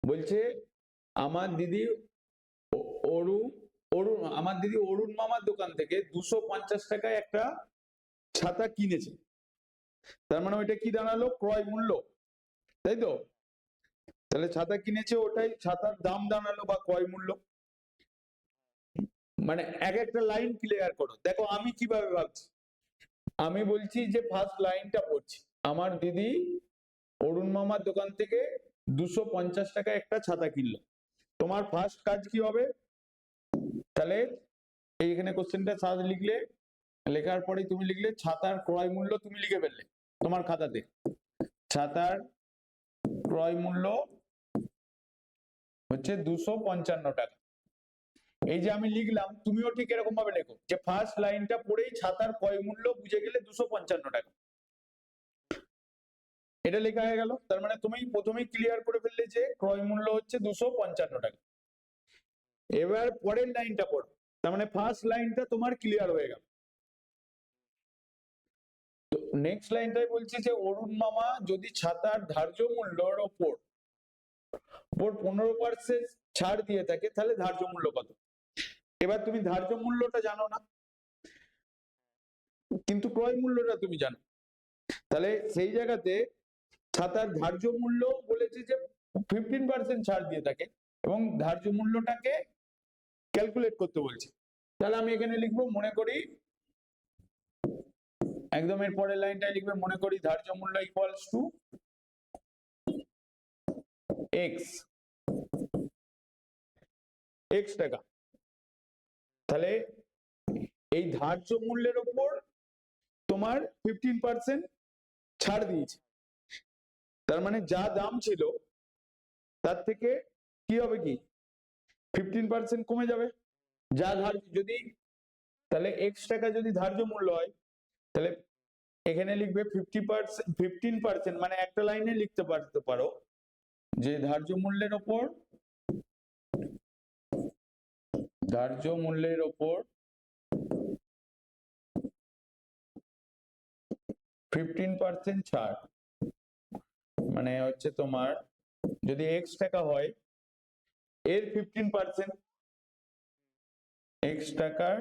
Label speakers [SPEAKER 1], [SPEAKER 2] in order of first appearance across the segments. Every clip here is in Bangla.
[SPEAKER 1] বলছে আমার দিদি অরুণ অরুণ আমার দিদি অরুণ মামার দোকান থেকে 250 টাকায় একটা ছাতা কিনেছে। তার মানে ওইটা কি দাঁড়ালো? ক্রয় মূল্য, তাই তো? তাহলে ছাতা কিনেছে, ওটাই ছাতার দাম দাঁড়ালো বা ক্রয় মূল্য। মানে এক একটা লাইন ক্লিয়ার করো। দেখো আমি কিভাবে ভাবছি, আমি বলছি যে ফার্স্ট লাইনটা পড়ছি, আমার দিদি অরুণ মামার দোকান থেকে 250 টাকা একটা ছাতা কিনলো। তোমার ফার্স্ট কাজ কি হবে? তাহলে এইখানে কোশ্চেনটা সাজ লিখলে, লেখার পরে তুমি লিখলে ছাতার ক্রয় মূল্য, তুমি লিখে ফেললে তোমার খাতাতে ছাতার ক্রয় মূল্য হচ্ছে 255 টাকা। এই যে আমি লিখলাম, তুমিও ঠিক এরকম ভাবে লেখো যে ফার্স্ট লাইনটা পড়েই ছাতার ক্রয় মূল্য বুঝে গেলে 255 টাকা, এটা লেখা হয়ে গেল। তার মানে তুমি প্রথমেই ক্লিয়ার করে ফেললে যে ক্রয় মূল্য হচ্ছে 255 টাকা। এবার পরের লাইনটা পড়ো, তার মানে ফার্স্ট লাইনটা তোমার ক্লিয়ার হয়ে গেল। তো নেক্সট লাইনটাই বলছি যে অরুণ মামা যদি ছাতার ধার্য মূল্যের ওপর 15% ছাড় দিয়ে থাকে, তাহলে ধার্য মূল্য কত? এবার তুমি ধার্য মূল্যটা জানো না, কিন্তু ক্রয় মূল্যটা তুমি জানো। তাহলে সেই জায়গাতে ছাতার ধার্য মূল্য বলেছে যে 15% ছাড় দিয়ে থাকে, এবং ধার্য মূল্যটাকে ক্যালকুলেট করতে বলছে। তাহলে আমি এখানে লিখবো, মনে করি একদম এর পরের লাইনটাই লিখবে, মনে করি ধার্য মূল্য ইকুয়ালস টু এক্স টাকা। তাহলে এই ধার্য মূল্যের উপর তোমার 15% ছাড় দিয়েছে, তার মানে যা দাম ছিল তার থেকে কি হবে, কি 15% কমে যাবে। যা ধার্য, যদি তাহলে এক্স টাকা যদি ধার্য মূল্য হয়, তাহলে এখানে লিখবে 15%, মানে একটা লাইনে লিখতে পারো যে ধার্য মূল্যের ওপর 15% ছাড়, মানে হচ্ছে তোমার যদি এক্স টাকা হয় এর 15%, এক্স টাকার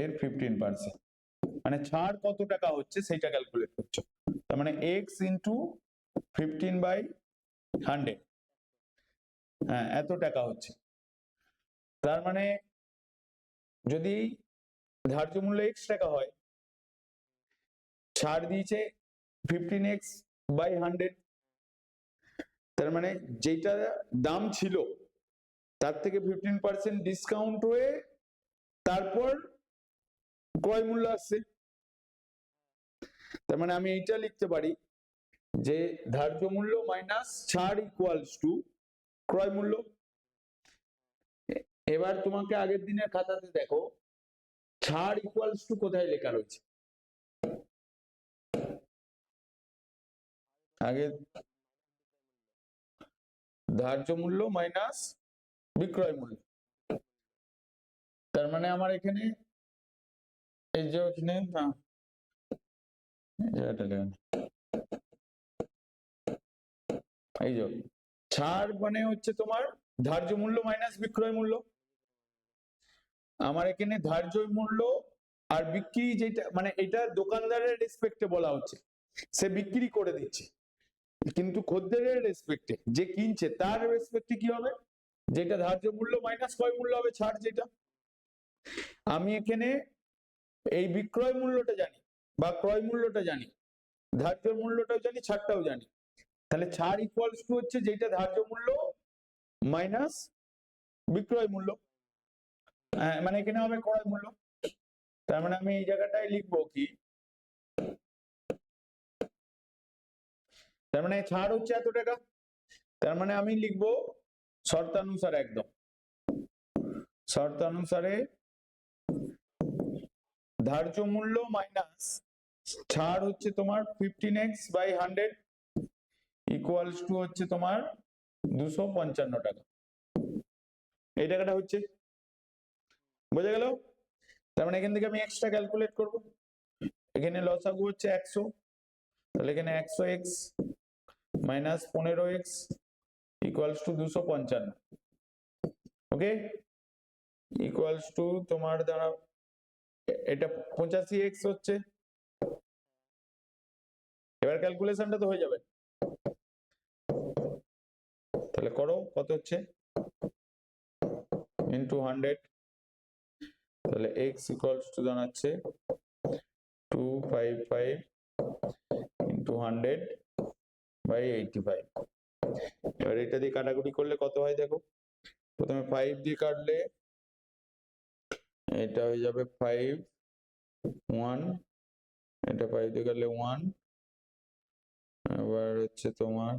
[SPEAKER 1] এর 15%, মানে ছাড় কত টাকা হচ্ছে সেটা ক্যালকুলেট করছো। তার মানে এক্স ইন্টু 15/100, হ্যাঁ এত টাকা হচ্ছে। তার মানে যদি ধার্য মূল্য এক্স টাকা হয়, ছাড় দিয়েছে 15x/100, তার মানে যেটা দাম ছিল তার থেকে 15% ডিসকাউন্ট হয়ে তারপর ক্রয় মূল্য আসছে। তার মানে আমি এইটা লিখতে পারি যে ধার্য মূল্য মাইনাস ছাড় ইকুয়ালস টু ক্রয় মূল্য। এবার তোমাকে আগের দিনের খাতাতে দেখো ছাড় ইকুয়ালস টু কোথায় লেখা রয়েছে, আগে ধার্য মূল্য মাইনাস বিক্রয় মূল্য। তার মানে আমার এখানে এই যে এখানে এই যে ছাড় মানে হচ্ছে তোমার ধার্য মূল্য মাইনাস বিক্রয় মূল্য। আমার এখানে ধার্য মূল্য আর বিক্রি যেটা, মানে এটা দোকানদারের রেসপেক্টে বলা হচ্ছে, সে বিক্রি করে দিচ্ছে, কিন্তু খদ্দেরের রেসপেক্টে যে কিনছে তার রেসপেক্টে কি হবে, যেটা ধার্য মূল্য মাইনাস ক্রয় মূল্য হবে ছাড় যেটা। আমি এখানে এই বিক্রয় মূল্যটা জানি বা ক্রয় মূল্যটা জানি, ধার্য মূল্যটাও জানি, ছাড়টাও জানি। তাহলে ছাড় ইকুয়ালস টু হচ্ছে যেটা ধার্য মূল্য মাইনাস বিক্রয় মূল্য, মানে এখানে হবে ক্রয় মূল্য। তার মানে আমি এই জায়গাটায় লিখবো কি, তার মানে ছাড় হচ্ছে এত টাকা, তার মানে আমি লিখবো শর্তানুসারে, একদম শর্তানুসারে ধার্য মূল্য মাইনাস ছাড় হচ্ছে তোমার 15x/100 ইকুয়ালস টু হচ্ছে তোমার 255 টাকা। এই টাকাটা হচ্ছে, বোঝা গেল? তার মানে এখান থেকে আমি এক্সট্রা ক্যালকুলেট করব, এখানে লসাগু হচ্ছে 100, তাহলে এখানে 100x minus 15x equals to 255। Okay, equals to তোমার দ্বারা এটা 85x হচ্ছে। এবার ক্যালকুলেশনটা তো হয়ে যাবে, তাহলে করো কত হচ্ছে ইন্টু 100, তাহলে x ইকুয়ালস টু দাঁড়াচ্ছে 255 ইন্টু 100/85। এবার এটা দিয়ে কাটাকুটি করলে কত হয় দেখো, প্রথমে 5 দিয়ে কাটলে এটা হয়ে যাবে 5 1, এটা 5 দিয়ে কাটলে 1, আবার হচ্ছে তোমার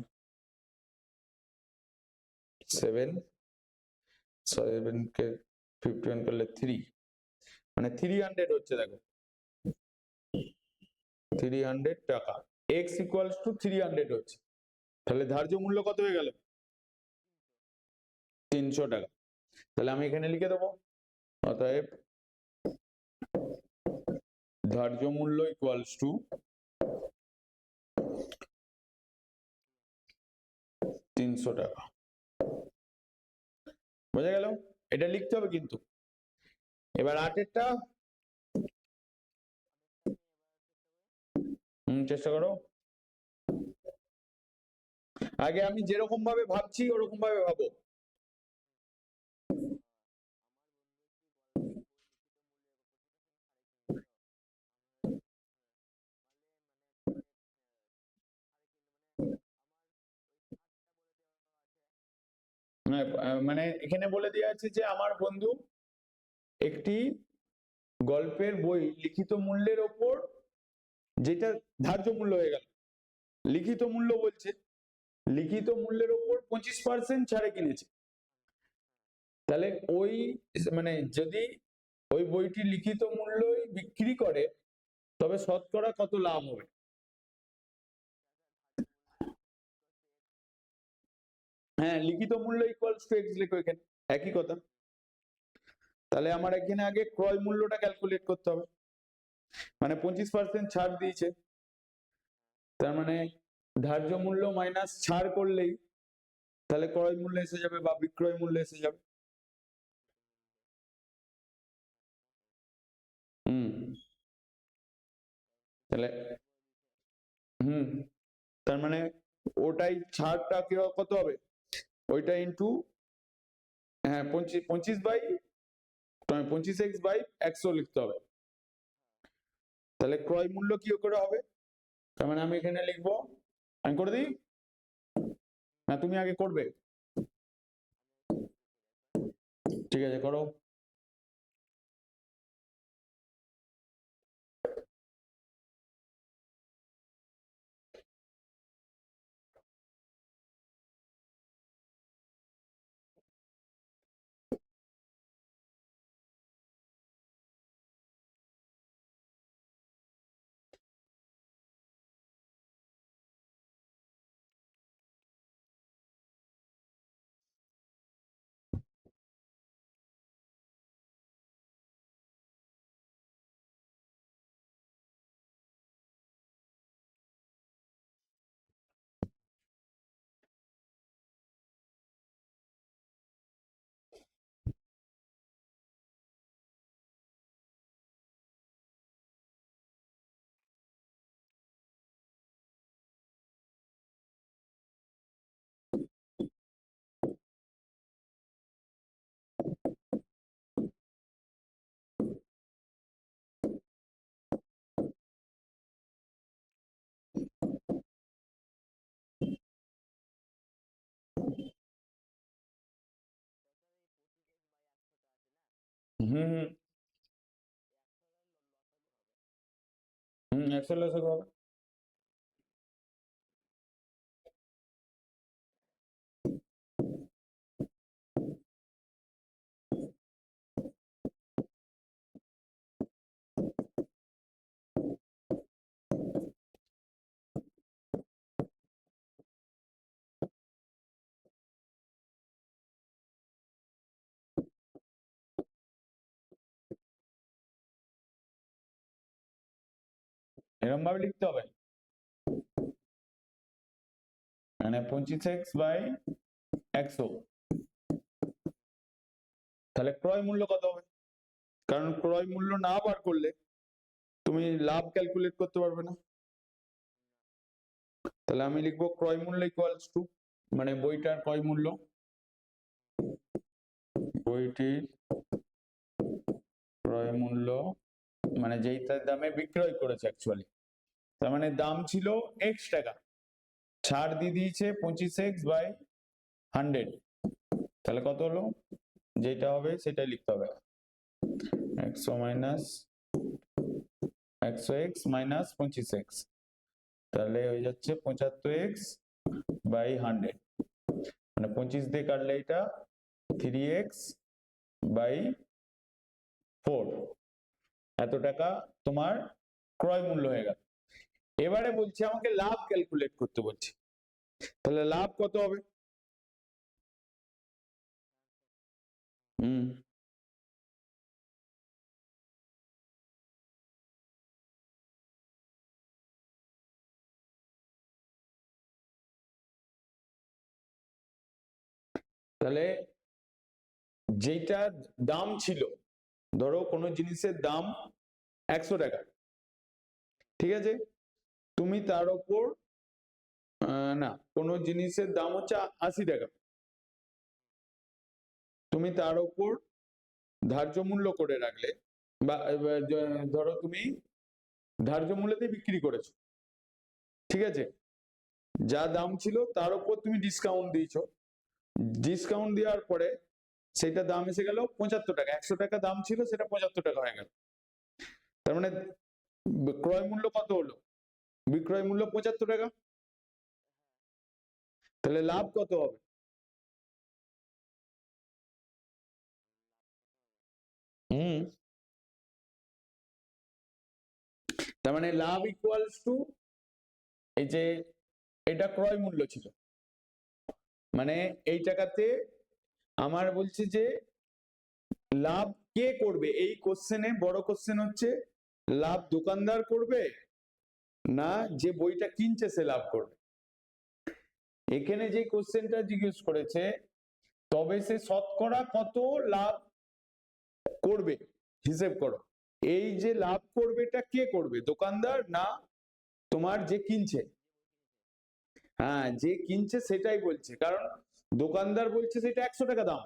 [SPEAKER 1] 7, 7 কে 51 করলে 3, মানে 300 হচ্ছে দেখো, 300 টাকা। x ইকুয়ালস টু 300 হচ্ছে, তাহলে ধার্য মূল্য কত হয়ে গেল 300 টাকা। তাহলে আমি এখানে লিখে দেবো, অতএব ধার্য মূল্য ইকুয়ালস টু 300 টাকা। বোঝা গেল? এটা লিখতে হবে কিন্তু। এবার 8এরটা চেষ্টা করো। আগে আমি যেরকম ভাবে ভাবছি ওরকম ভাবে ভাবো। মানে এখানে বলে দেওয়া আছে যে আমার বন্ধু একটি গল্পের বই লিখিত মূল্যের ওপর, যেটা ধার্য মূল্য হয়ে গেল, লিখিত মূল্য বলছে, লিখিত মূল্যের ওপর 25% ছাড়ে কিনেছে। তাহলে ওই মানে যদি ওই বইটি লিখিত মূল্যই বিক্রি করে তবে শতকরা কত লাভ হবে? হ্যাঁ, লিখিত মূল্য ইকুয়ালস টু এক্স লেখো এখানে, একই কথা। তাহলে আমার এখানে আগে ক্রয় মূল্যটা ক্যালকুলেট করতে হবে, মানে 25% ছাড় দিয়েছে, তার মানে ধার্য মূল্য মাইনাস ছাড় করলেই তাহলে ক্রয় মূল্য এসে যাবে বা বিক্রয় মূল্য এসে যাবে। তাহলে তার মানে ওটাই ছাড়টা কত হবে, ওইটা ইন্টু, হ্যাঁ 25x/100 লিখতে হবে। তাহলে ক্রয় মূল্য কি করে হবে, তার মানে আমি এখানে লিখবো, আমি করে দিই না তুমি আগে করবে? ঠিক আছে করো। হুম 100 লসক হবে। এরকম ভাবে লিখতে হবে। মানে 25x/100, তাহলে ক্রয় মূল্য কত হবে? কারণ ক্রয় মূল্য না বার করলে তুমি লাভ ক্যালকুলেট করতে পারবে না। তাহলে আমি লিখবো ক্রয় মূল্য ইকুয়ালস টু, মানে বইটার ক্রয় মূল্য, বইটির ক্রয় মূল্য মানে যেইটার দামে বিক্রয় করেছে অ্যাকচুয়ালি, তার মানে দাম ছিল x টাকা, ছাড় দিয়ে দিয়েছে 25x/100, তাহলে কত হলো? যেটা হবে সেটাই লিখতে হবে, 100x মাইনাস 25x, তাহলে হয়ে যাচ্ছে 75x/100, মানে 25 দিয়ে কাটলে এটা 3x/4, এত টাকা তোমার ক্রয় মূল্য হয়ে গেল। এবারে বলছে আমাকে লাভ ক্যালকুলেট করতে বলছে, তাহলে লাভ কত হবে? তাহলে যেটা দাম ছিল, ধরো কোনো জিনিসের দাম 100 টাকা, ঠিক আছে, তুমি তার উপর না, কোনো জিনিসের দাম হচ্ছে 80 টাকা, তুমি তার উপর ধার্য মূল্য করে রাখলে, বা ধরো তুমি ধার্য মূল্যতে বিক্রি করেছো, ঠিক আছে, যা দাম ছিল তার উপর তুমি ডিসকাউন্ট দিয়েছো, ডিসকাউন্ট দেওয়ার পরে সেটা দাম এসে গেল 75 টাকা, 100 টাকা দাম ছিল সেটা 75 টাকা হয়ে গেল, তার মানে ক্রয় মূল্য কত হলো? বিক্রয় মূল্য 75 টাকা, তাহলে লাভ কত হবে? তার মানে লাভ ইকুয়ালস টু, এই যে এটা ক্রয় মূল্য ছিল, মানে এই টাকাতে আমার বলছে যে লাভ কে করবে, এই কোশ্চেনে বড় কোশ্চেন হচ্ছে লাভ দোকানদার করবে না যে বইটা কিনছে সে লাভ করবে। এখানে যে কোশ্চেনটা জিজ্ঞেস করেছে তবে সে শতকরা কত লাভ করবে হিসেব করো, এই যে লাভ করবে এটা কে করবে, দোকানদার না তোমার যে কিনছে? হ্যাঁ, যে কিনছে সেটাই বলছে, কারণ দোকানদার বলছে সেটা 100 টাকা দাম,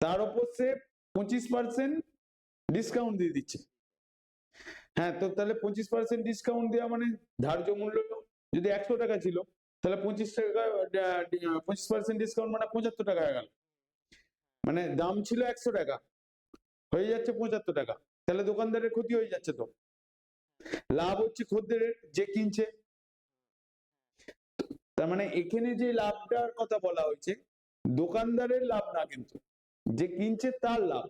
[SPEAKER 1] তার উপর সে 25% ডিসকাউন্ট দিয়ে দিচ্ছে। হ্যাঁ, তো তাহলে 25% ডিসকাউন্ট দেওয়া মানে ধার্য মূল্য যদি 100 টাকা ছিল, তাহলে 25 টাকা 25% ডিসকাউন্ট মানে 75 টাকা হয়ে গেল, মানে দাম ছিল 100 টাকা হয়ে যাচ্ছে 75 টাকা, তাহলে দোকানদারের ক্ষতি হয়ে যাচ্ছে। তো লাভ হচ্ছে খদ্দেরের, যে কিনছে। তার মানে এখানে যে লাভটার কথা বলা হয়েছে দোকানদারের লাভ না, কিন্তু যে কিনছে তার লাভ।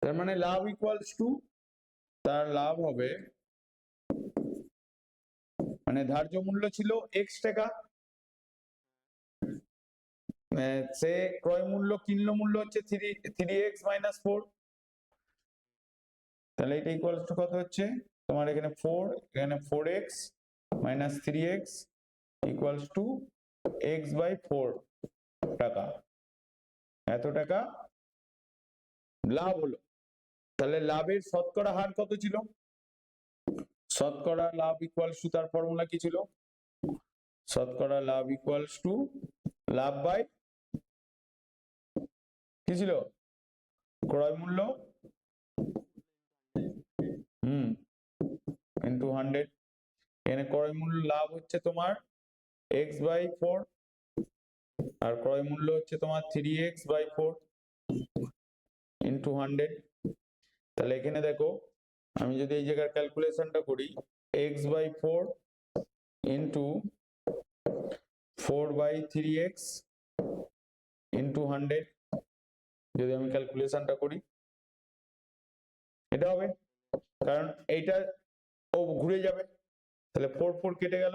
[SPEAKER 1] তার মানে লাভ ইকুয়ালস টু, তার লাভ হবে, মানে ধার্য মূল্য ছিল x টাকা, সে ক্রয় মূল্য কিনলো মূল্য হচ্ছে 3x-4, তাহলে এটা ইকুয়ালস টু কত হচ্ছে তোমার, এখানে 4, এখানে 4x minus 3x equals to x/4 টাকা, এত টাকা লাভ হলো। তাহলে লাভের শতকরা হার কত ছিল? শতকরা লাভ ইকুয়ালস টু, তার ফর্মুলা কি ছিল? শতকরা লাভ ইকুয়ালস টু লাভ বাই কি ছিল? ক্রয় মূল্য ইন্টু 100, এখানে ক্রয় মূল্য লাভ হচ্ছে তোমার x/4 আর ক্রয় মূল্য হচ্ছে তোমার 3x/4 ইন্টু 100। তাহলে এখানে দেখো আমি যদি এই জায়গার ক্যালকুলেশনটা করি, x/4 ইন্টু 4/3x ইন্টু 100, যদি আমি ক্যালকুলেশনটা করি এটা হবে, কারণ এইটা ও ঘুরে যাবে, তাহলে 4 কেটে গেল,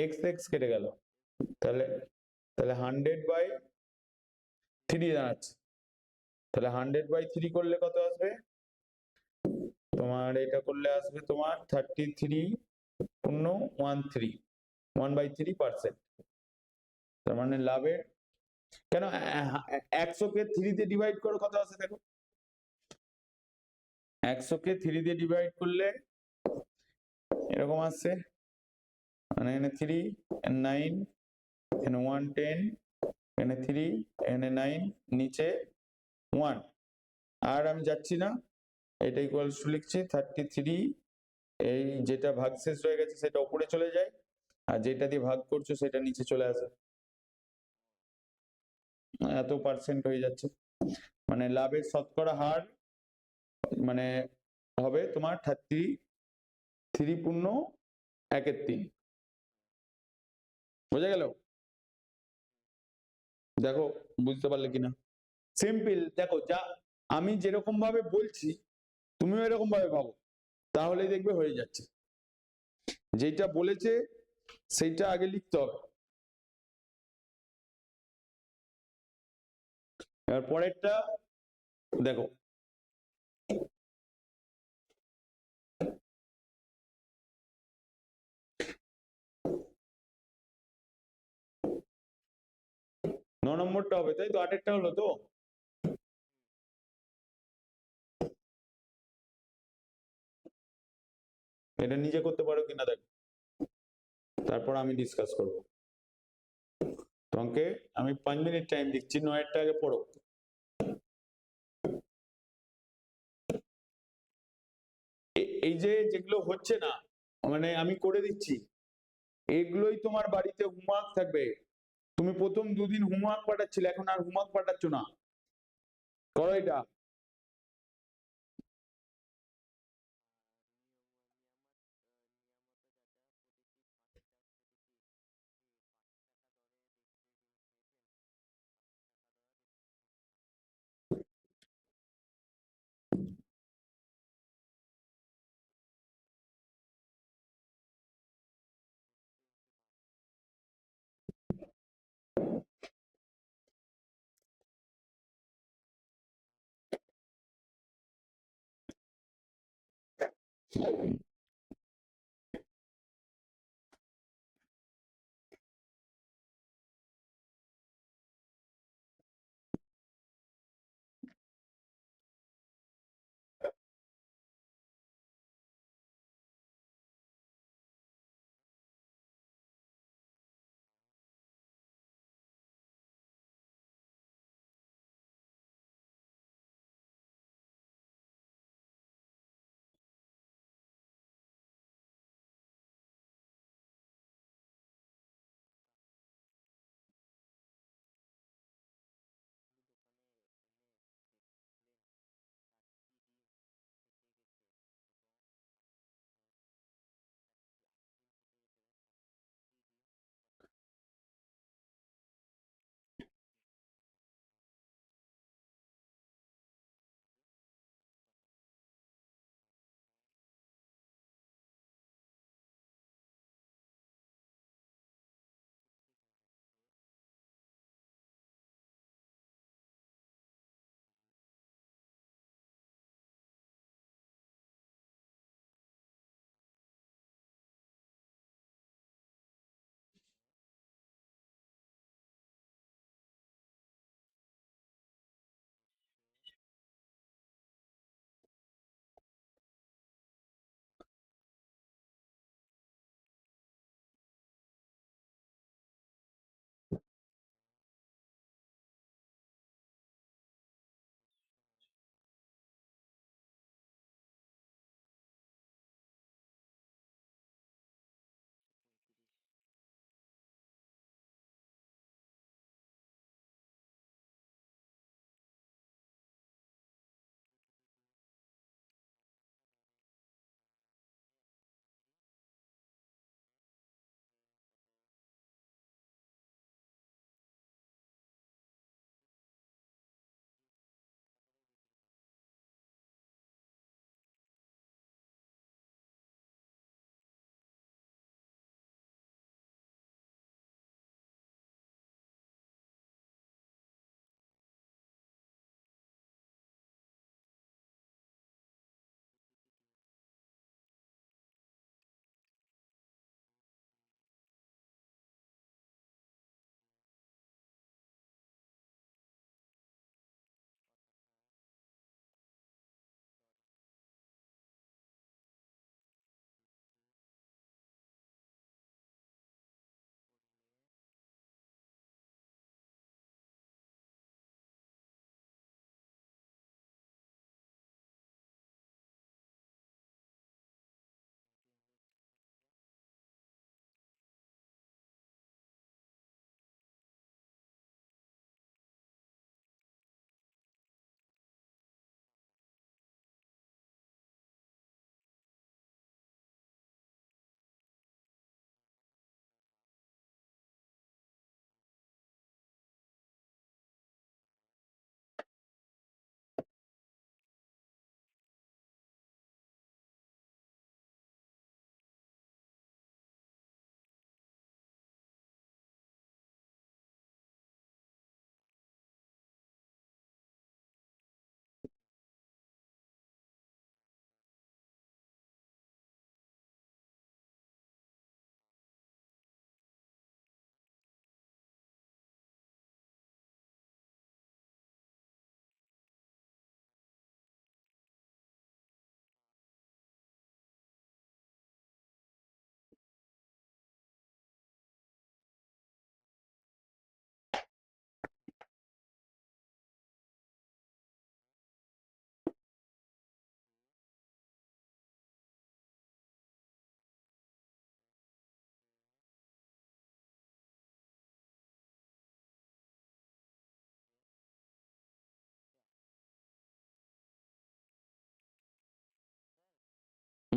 [SPEAKER 1] x কেটে গেল, তাহলে 100/3 দাঁড়াচ্ছে, তাহলে 100/3 করলে কত আসবে তোমার, এটা করলে আসবে তোমার 33 পূর্ণ 1/3%। তার মানে লাভের কেন 100 কে 3 দিয়ে ডিভাইড করো, কত আছে দেখো। 100 কে 3 দিয়ে ডিভাইড করলে এরকম আসছে, মানে এখানে 3, 9, এখানে 110, এখানে 3, এখানে 9, নিচে 1। আর আমি যাচ্ছি না, এটা ইকুয়ালস টু লিখছি 33। এই যেটা ভাগশেষ রয়ে গেছে সেটা উপরে চলে যায়, আর যেটা দিয়ে ভাগ করছো সেটা নিচে চলে আসে, এত পার্সেন্ট হয়ে যাচ্ছে। মানে লাভের শতকরা হার মানে হবে তোমার 33.13। বোঝা গেল? দেখো বুঝতে পারলে কিনা। সিম্পল, দেখো যা আমি যেরকম ভাবে বলছি তুমিও এরকম ভাবে ভাবো, তাহলেই দেখবে হয়ে যাচ্ছে। যেটা বলেছে সেইটা আগে লিখতে হবে। এবার পরেরটা দেখো, নম্বরটা হবে, তাই তো? 8-এরটা হলো তো? এটা নিজে করতে পারো কিনা দেখো, তারপর আমি ডিসকাস করবো। তোমাকে আমি 5 মিনিট টাইম দিচ্ছি, 9-এরটা আগে পড়ো। এই যে যেগুলো হচ্ছে না, মানে আমি করে দিচ্ছি, এগুলোই তোমার বাড়িতে হোমওয়ার্ক থাকবে। তুমি প্রথম 2 দিন হোমওয়ার্ক পাঠাচ্ছিলে, এখন আর হোমওয়ার্ক পাঠাচ্ছ না, করো এটা।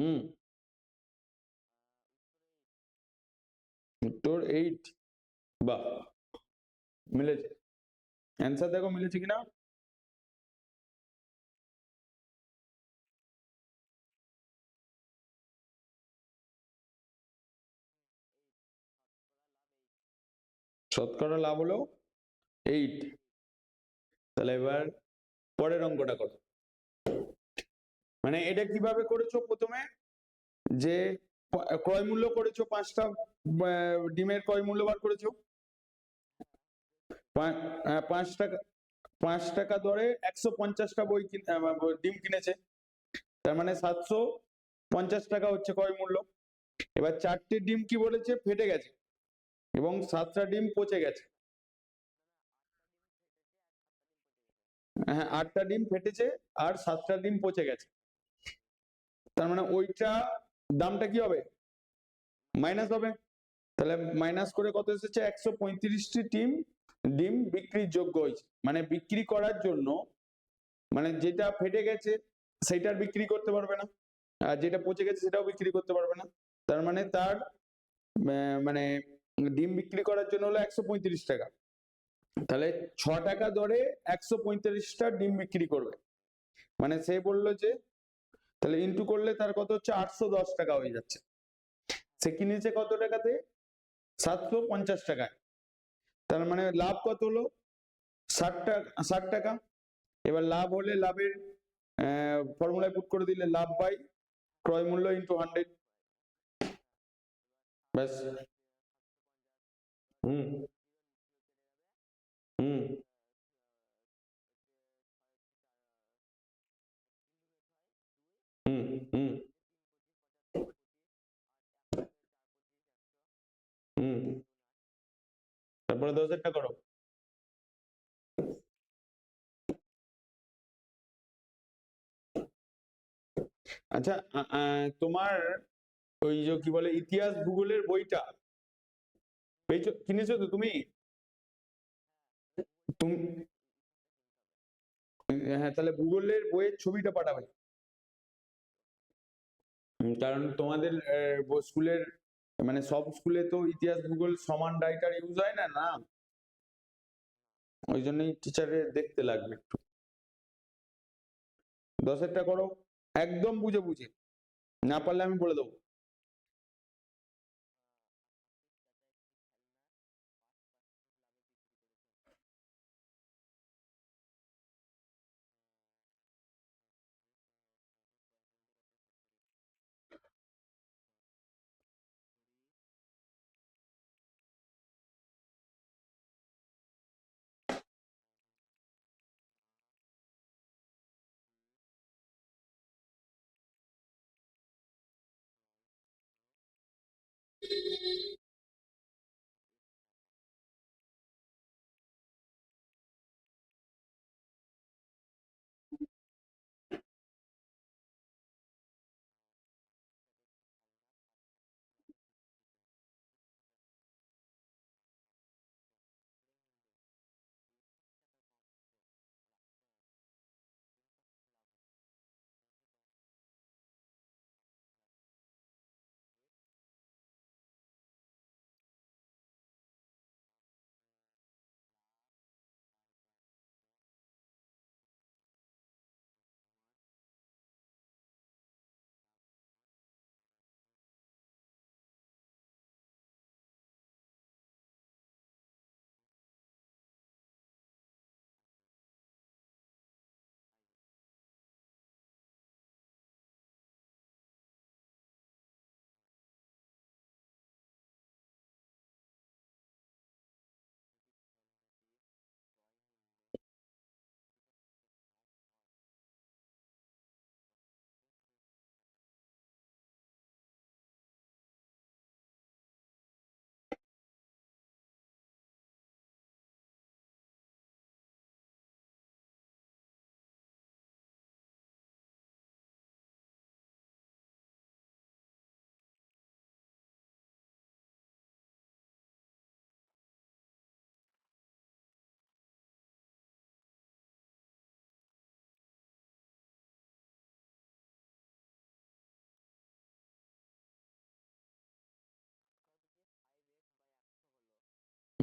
[SPEAKER 1] হুম, উত্তর 8। বাহ, মিলেছে। অ্যান্সার দেখো মিলেছে কিনা। শতকরা লাভ হলো 8। তাহলে এবার পরের অঙ্কটা করো। মানে এটা কিভাবে করেছো? প্রথমে যে ক্রয় মূল্য করেছো 5টা ডিমের ক্রয় মূল্য বার করেছো। 5 টাকা, 5 টাকা দরে 150টা ডিম কিনেছে। তার মানে 750 টাকা হচ্ছে ক্রয় মূল্য। এবার 4টে ডিম কি বলেছে? ফেটে গেছে এবং 7টা ডিম পচে গেছে। হ্যাঁ, 8টা ডিম ফেটেছে আর 7টা ডিম পচে গেছে। তার মানে ওইটা দামটা কি হবে? মাইনাস হবে। তাহলে মাইনাস করে কত এসেছে? 135টি ডিম বিক্রির যোগ্য হয়েছে। মানে বিক্রি করার জন্য, মানে যেটা ফেটে গেছে সেটার বিক্রি করতে পারবে না, আর যেটা পচে গেছে সেটাও বিক্রি করতে পারবে না। তার মানে তার মানে ডিম বিক্রি করার জন্য হলো 135 টাকা। তাহলে 6 টাকা দরে 135টা ডিম বিক্রি করবে। মানে সে বললো যে, তাহলে ইন্টু করলে তার কত হচ্ছে? 810 টাকা হয়ে যাচ্ছে। সে কিনেছে কত টাকাতে? 750 টাকায়। তার মানে লাভ কত হলো? 60 টাকা, 60 টাকা। এবার লাভ হলে লাভের ফর্মুলায় পুট করে দিলে লাভ বাই ক্রয় মূল্য ইন্টু 100। ব্যাস। হুম, হুম, হুম, হুম, হুম। তারপরে 10-এরটা করো। আচ্ছা, তোমার ওই যে কি বলে ইতিহাস ভূগোলের বইটা পেয়েছো, কিনেছো তো তুমি? তুমি হ্যাঁ, তাহলে ভূগোলের বইয়ের ছবিটা পাঠাবে। কারণ তোমাদের স্কুলের, মানে সব স্কুলে তো ইতিহাস ভূগোল সমান রাইটার ইউজ হয় না, না? ওই জন্যই টিচারের দেখতে লাগবে একটু। 10-এরটা করো, একদম বুঝে বুঝে, না পারলে আমি বলে দেবো।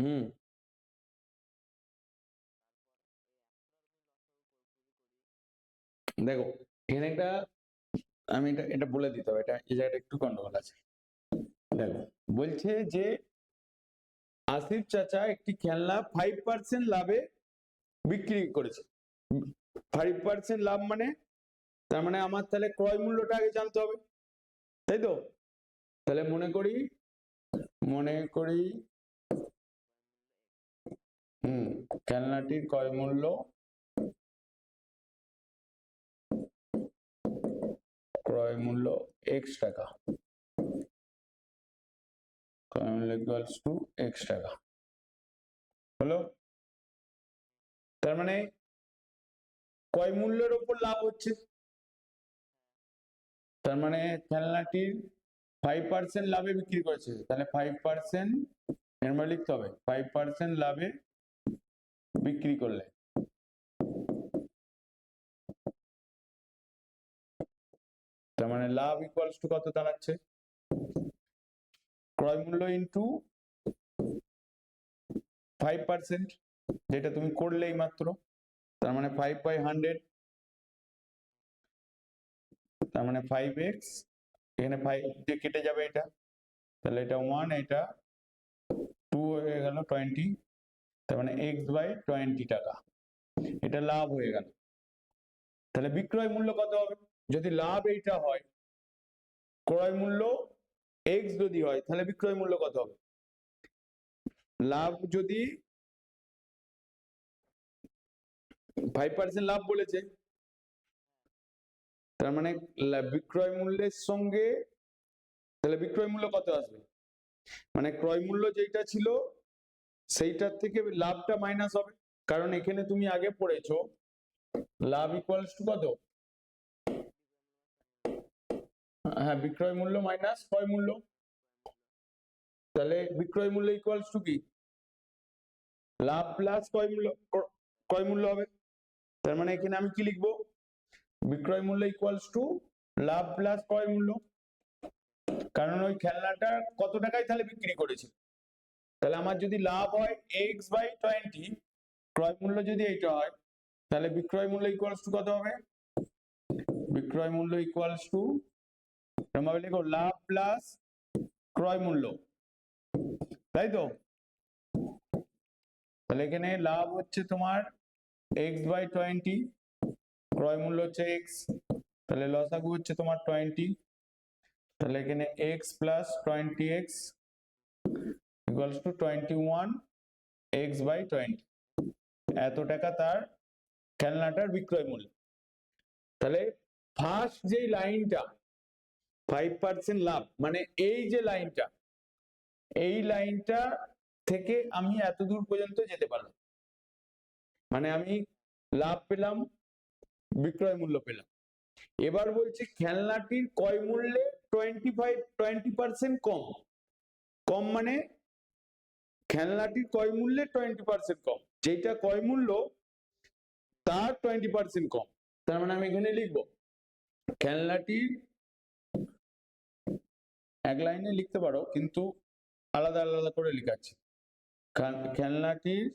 [SPEAKER 1] হুম দেখো এখানে একটা আমি এটা বলে দিতে হবে, এটা এই জায়গাটা একটু গন্ডগোল আছে। দেখো বলছে যে আসিফ চাচা একটি খেলনা 5% লাভে বিক্রি করেছে। 5% লাভ মানে, তার মানে আমার তাহলে ক্রয় মূল্যটা আগে জানতে হবে, তাই তো? তাহলে মনে করি খেলনাটির ক্রয় মূল্য x টাকা, ক্রয় মূল্য ইকুয়ালস টু x টাকা হলো। তার মানে ক্রয় মূল্যের উপর লাভ হচ্ছে, তার মানে খেলনাটির 5% লাভে বিক্রি করেছে, তাহলে 5% এর মানে লিখতে হবে 5% লাভে বিক্রি করলে, তার মানে লাভ ইকুয়ালস টু কত দাঁড়াচ্ছে, ক্রয় মূল্য ইন্টু 5%, যেটা তুমি করলেই মাত্র, তার মানে 5/100, তার মানে 5x, এখানে 5 দিয়ে কেটে যাবে এটা, তাহলে এটা 1, এটা 2 হয়ে গেল 20, তার মানে x/20 টাকা, এটা লাভ হয়ে গেল। তাহলে বিক্রয় মূল্য কত হবে? যদি লাভ এইটা হয়, ক্রয় মূল্য x যদি হয়, তাহলে বিক্রয় মূল্য কত হবে? লাভ যদি 5% লাভ বলেছে, তার মানে বিক্রয় মূল্যের সঙ্গে, তাহলে বিক্রয় মূল্য কত আসবে? মানে ক্রয় মূল্য যেটা ছিল সেইটার থেকে লাভটা মাইনাস হবে, কারণ এখানে তুমি আগে পড়েছো লাভ ইকুয়ালস টু কত, হ্যাঁ বিক্রয় মূল্য মাইনাস ক্রয় মূল্য, তাহলে বিক্রয় মূল্য ইকুয়ালস টু কি, লাভ প্লাস ক্রয় মূল্য হবে। তার মানে এখানে আমি কি লিখবো, বিক্রয় মূল্য ইকুয়ালস টু লাভ প্লাস ক্রয় মূল্য, কারণ ওই খেলনাটা কত টাকায় তাহলে বিক্রি করেছে, তাহলে আমার যদি লাভ হয় x/20, ক্রয় মূল্য যদি এইটা হয়, তাহলে বিক্রয় মূল্য ইকুয়ালস টু কত হবে, বিক্রয় মূল্য ইকুয়ালস টু এভাবে লিখো লাভ প্লাস ক্রয় মূল্য, তাই তো? তাহলে এখানে লাভ হচ্ছে তোমার x/20, ক্রয় মূল্য হচ্ছে x, তাহলে লসাগু হচ্ছে তোমার 20, তাহলে এখানে x plus 20x equals to 21 x/20, এত টাকা তার খেলনাটার বিক্রয় মূল্য। তাহলে ফার্স্ট যে লাইনটা 5% লাভ, মানে এই যে লাইনটা, এই লাইনটা থেকে আমি এত দূর পর্যন্ত যেতে পারলাম, মানে আমি লাভ পেলাম, বিক্রয় মূল্য পেলাম। এবার বলছি খেলনাটির ক্রয় মূল্যে 20% কম, কম মানে খেলনাটির ক্রয় মূল্যে 20% কম, যেটা ক্রয় মূল্য তার 20% কম, তার মানে আমি এখানে লিখবো খেলনাটির, এক লাইনে লিখতে পারো কিন্তু আলাদা আলাদা করে লিখাচ্ছি, খেলনাটির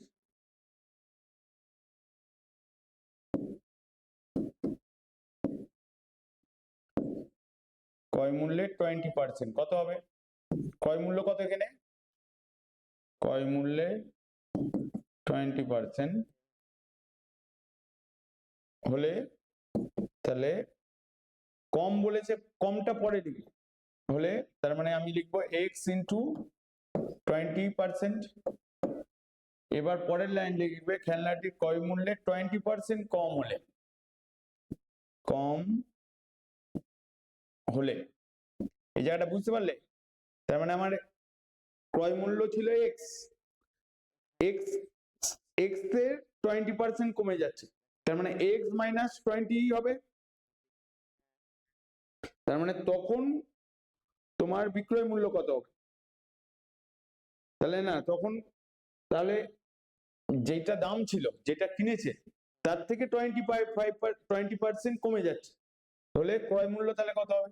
[SPEAKER 1] ক্রয় মূল্যের 20% কত হবে, ক্রয় মূল্য কত এখানে, ক্রয় মূল্যে 20% হলে, তাহলে কম বলেছে, কমটা পরে লিখবো, হলে তার মানে আমি লিখবো x ইন্টু 20%, এবার পরের লাইন লিখবে খেলনাটির ক্রয় মূল্যে 20% কম হলে, কম হলে, এই জায়গাটা বুঝতে পারলে? তার মানে আমার ক্রয় মূল্য ছিল x, x x এর 20% কমে যাচ্ছে, তার মানে x মাইনাস 20 হবে, তার মানে তখন তোমার বিক্রয় মূল্য কত হবে, তাহলে না তখন, তাহলে যেটা দাম ছিল, যেটা কিনেছে তার থেকে 20% কমে যাচ্ছে, তাহলে ক্রয় মূল্য তাহলে কত হবে,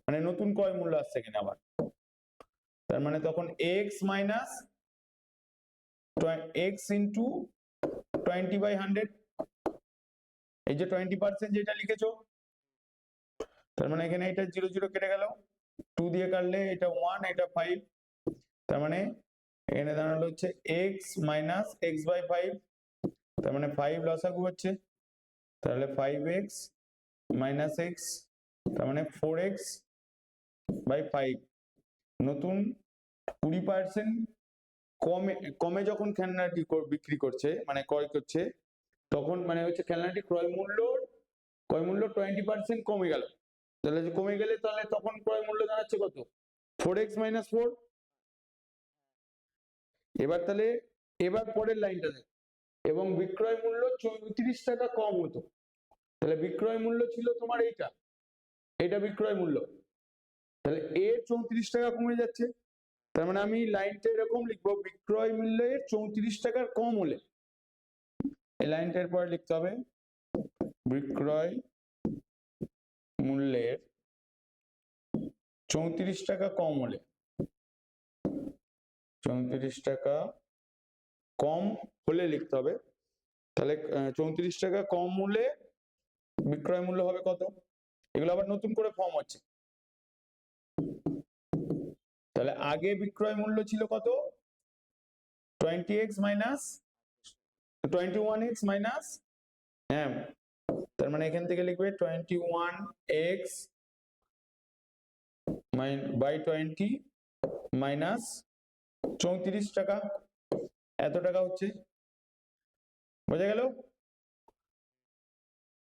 [SPEAKER 1] মানে নতুন ক্রয় মূল্য আসছে কিনা আবার, তার মানে তখন x মাইনাস এক্স ইন্টু 20/100, এই যে 20% যেটা লিখেছো, তার মানে এখানে এটা 0 0 কেটে গেল, 2 দিয়ে কাটলে এটা 1, এটা 5, তার মানে এখানে দাঁড়ালো হচ্ছে এক্স মাইনাস এক্স বাই 5, তার মানে 5 লসাগু হচ্ছে, তাহলে 5x মাইনাস এক্স, তার মানে 4x বাই 5। নতুন 20% কমে কমে যখন খেলনাটি বিক্রি করছে মানে ক্রয় করছে, তখন মানে হচ্ছে খেলনাটি ক্রয় মূল্য 20% কমে গেল, তাহলে যে কমে গেলে তাহলে তখন ক্রয় মূল্য দাঁড়াচ্ছে কত, 4x মাইনাস 4। এবার তাহলে এবার পরের লাইনটা দেখ, এবং বিক্রয় মূল্য 34 টাকা কম হতো, তাহলে বিক্রয় মূল্য ছিল তোমার এটা বিক্রয় মূল্য, তাহলে এর 34 টাকা কমে যাচ্ছে, তার মানে আমি লাইনটা এরকম লিখবো, বিক্রয় মূল্যের 34 টাকার কম হলে, এই লাইনটার পরে লিখতে হবে বিক্রয় মূল্যের 34 টাকা কম হলে, 34 টাকা কম হলে লিখতে হবে, তাহলে 34 টাকা কম হলে বিক্রয় মূল্য হবে কত, এগুলো আবার নতুন করে ফর্ম হচ্ছে, তাহলে আগে বিক্রয় মূল্য ছিল কত, 20x মাইনাস 21x মাইনাস, হ্যাঁ তার মানে এখান থেকে লিখবে 21x বাই 20 মাইনাস 34 টাকা, এত টাকা হচ্ছে, বোঝা গেল?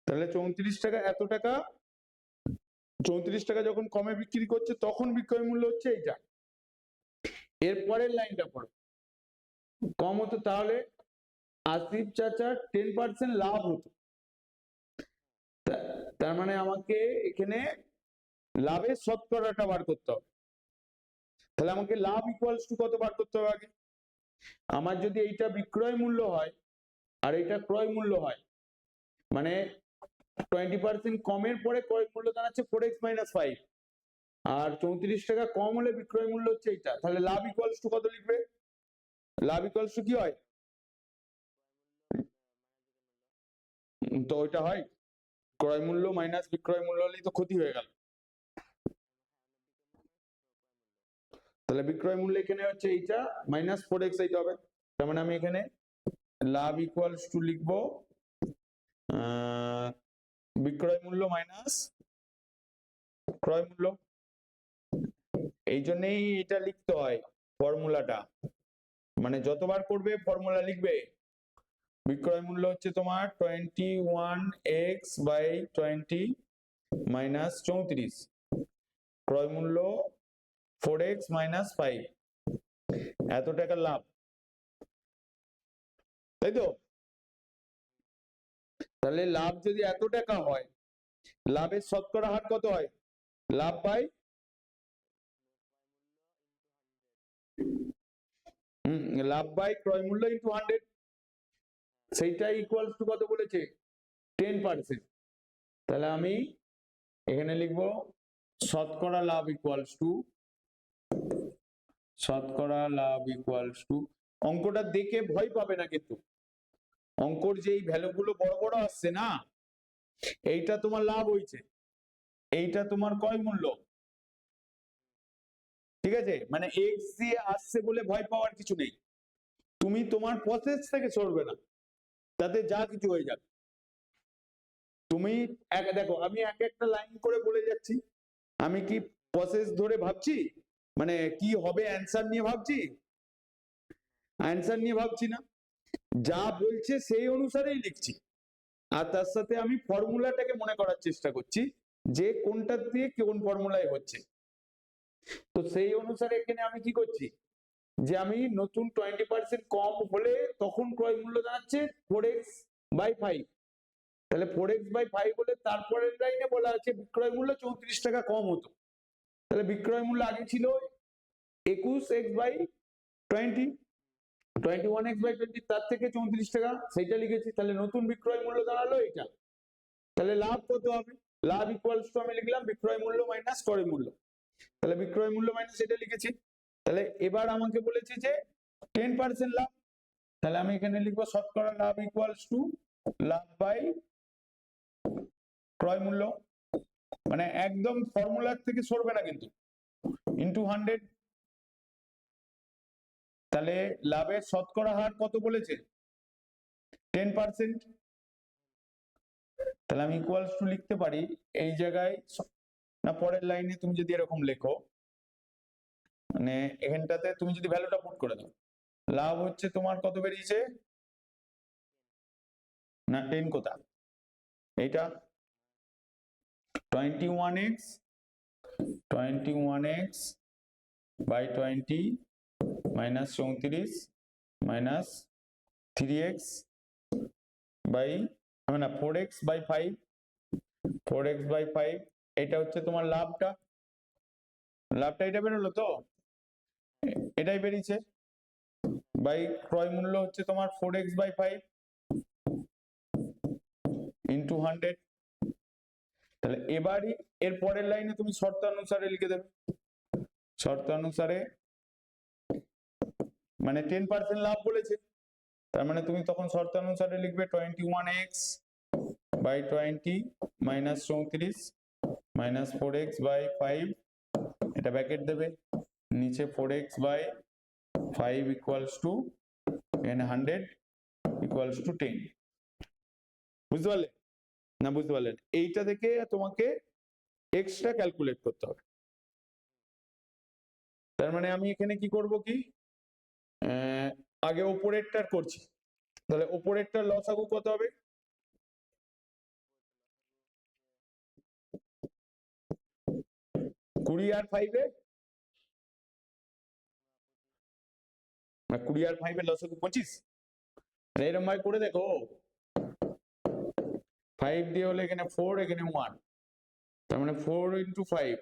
[SPEAKER 1] তাহলে 34 টাকা, এত টাকা 34 টাকা যখন কমে বিক্রি করছে তখন বিক্রয় মূল্য হচ্ছে এইটা। এরপরের লাইনটা পড়ো, কম হতো তাহলে আসিফ চাচার 10% লাভ হতো, তার মানে আমাকে এখানে লাভের শতকরাটা বার করতে হবে, তাহলে আমাকে লাভ ইকুয়ালস টু কত বার করতে হবে আগে, আমার যদি এইটা বিক্রয় মূল্য হয় আর এটা ক্রয় মূল্য হয়, মানে 20% কমের পরে ক্রয় মূল্য দাঁড়াচ্ছে 4x মাইনাস 5, আর 34 টাকা কম হলে বিক্রয় মূল্য হচ্ছে এইটা, তাহলে লাভ ইকুয়ালস টু কত লিখবে, লাভ ইকুয়ালস টু কি হয়, তো ওইটা হয় ক্রয় মূল্য মাইনাস বিক্রয় মূল্য হলেই তো ক্ষতি হয়ে গেল, তাহলে বিক্রয় মূল্য এখানে হচ্ছে এইটা মাইনাস 4x, এইটা হবে, তার মানে আমি এখানে লাভ ইকুয়ালস টু লিখবো বিক্রয় মূল্য মাইনাস ক্রয় মূল্য, এই জন্যই এটা লিখতে হয় ফর্মুলাটা, মানে যতবার করবে ফর্মুলা লিখবে, বিক্রয় মূল্য হচ্ছে তোমার 21x বাই 20 মাইনাস 34, ক্রয় মূল্য 4x মাইনাস 5, এত টাকা লাভ, তাই তো? তাহলে লাভ যদি এত টাকা হয়, লাভের শতকরা হার কত হয়, লাভ বাই লাভ বাই ক্রয় মূল্য ইন্টু 100, সেইটা ইকুয়ালস টু কত বলেছে, 10%, তাহলে আমি এখানে লিখবো শতকরা লাভ ইকুয়ালস টু, শতকরা লাভ ইকুয়ালস টু, অঙ্কটা দেখে ভয় পাবে না কিন্তু, অঙ্কর যে এই ভ্যালুগুলো বড় বড় আসছে না, এইটা তোমার লাভ হয়েছে, এইটা তোমার ক্রয় মূল্য, ঠিক আছে, মানে এক্স দিয়ে আসছে বলে ভয় পাওয়ার কিছু নেই, তুমি তোমার প্রসেস থেকে সরবে না, তাতে যা কিছু হয়ে যাবে, তুমি দেখো আমি এক একটা লাইন করে বলে যাচ্ছি, আমি কি প্রসেস ধরে ভাবছি, মানে কি হবে অ্যান্সার নিয়ে ভাবছি, অ্যান্সার নিয়ে ভাবছি না, যা বলছে সেই অনুসারেই লিখছি, আর তার সাথে আমি ফর্মুলাটাকে মনে করার চেষ্টা করছি যে কোনটা দিয়ে কোন ফর্মুলায় হচ্ছে, তো সেই অনুসারে এখানে আমি কি করছি, যে আমি নতুন 20% কম হলে তখন ক্রয় মূল্য দাঁড়াচ্ছে 4x বাই 5, তাহলে 4x বাই 5 বলে তারপরের লাইনে বলা আছে বিক্রয় মূল্য 34 টাকা কম হতো, তাহলে বিক্রয় মূল্য আগে ছিল 21x বাই 20, 21x বাই 20, তার থেকে 34 টাকা সেইটা লিখেছি, তাহলে নতুন বিক্রয় মূল্য দাঁড়ালো এটা, তাহলে লাভ কত হবে, লাভ ইকুয়ালস টু আমি লিখলাম বিক্রয় মূল্য মাইনাস ক্রয় মূল্য, তাহলে বিক্রয় মূল্য মাইনাস এটা লিখেছি, তাহলে এবার আমাকে বলেছে যে 10% লাভ, তাহলে আমি এখানে লিখবো শতকরা লাভ ইকুয়ালস টু লাভ বাই ক্রয় মূল্য, মানে একদম ফর্মুলার থেকে সরবে না কিন্তু, ইন্টু 100। তাহলে লাভের শতকরা হার কত বলেছে? 10%। তাহলে আমি ইকুয়ালস টু লিখতে পারি এই জায়গায়, না পরের লাইনে তুমি যদি এরকম লেখো, মানে এখানটাতে তুমি যদি ভ্যালুটা পুট করে দাও, লাভ হচ্ছে তোমার কত বেরিয়েছে, না 10 কোথা, এইটা 21x by 20 minus 34 minus 3x by, না 4x বাই 5, 4x বাই 5, এটা হচ্ছে তোমার লাভটা, এটা বেরোলো তো, এটাই বেরিয়েছে, বাই ক্রয় মূল্য হচ্ছে তোমার 4x বাই 5 ইন্টু 100। তাহলে এবারই এর পরের লাইনে তুমি শর্তানুসারে লিখে দেবে, শর্তানুসারে মানে 10% লাভ বলেছে, তার মানে তুমি তখন শর্তানুসারে লিখবে 21x by 20 minus 34 minus 4x by 5, এটা ব্র্যাকেট দেবে, নিচে 4x by 5 equals to 100 equals to 10। বুঝতে পারলে না? বুঝতে পারলেন? এইটা থেকে তোমাকে এক্সট্রা ক্যালকুলেট করতে হবে। তার মানে আমি এখানে কি করব, কি আগে ওপরেরটার করছি, তাহলে ওপরেরটার লসাগু কত হবে, 20 আর 5 এ, 20 আর 5 এর লসাগু 25, এরকম ভাবে করে দেখো, 5 দিয়ে হলে এখানে 4, এখানে 1, তার মানে 4 ইন্টু 5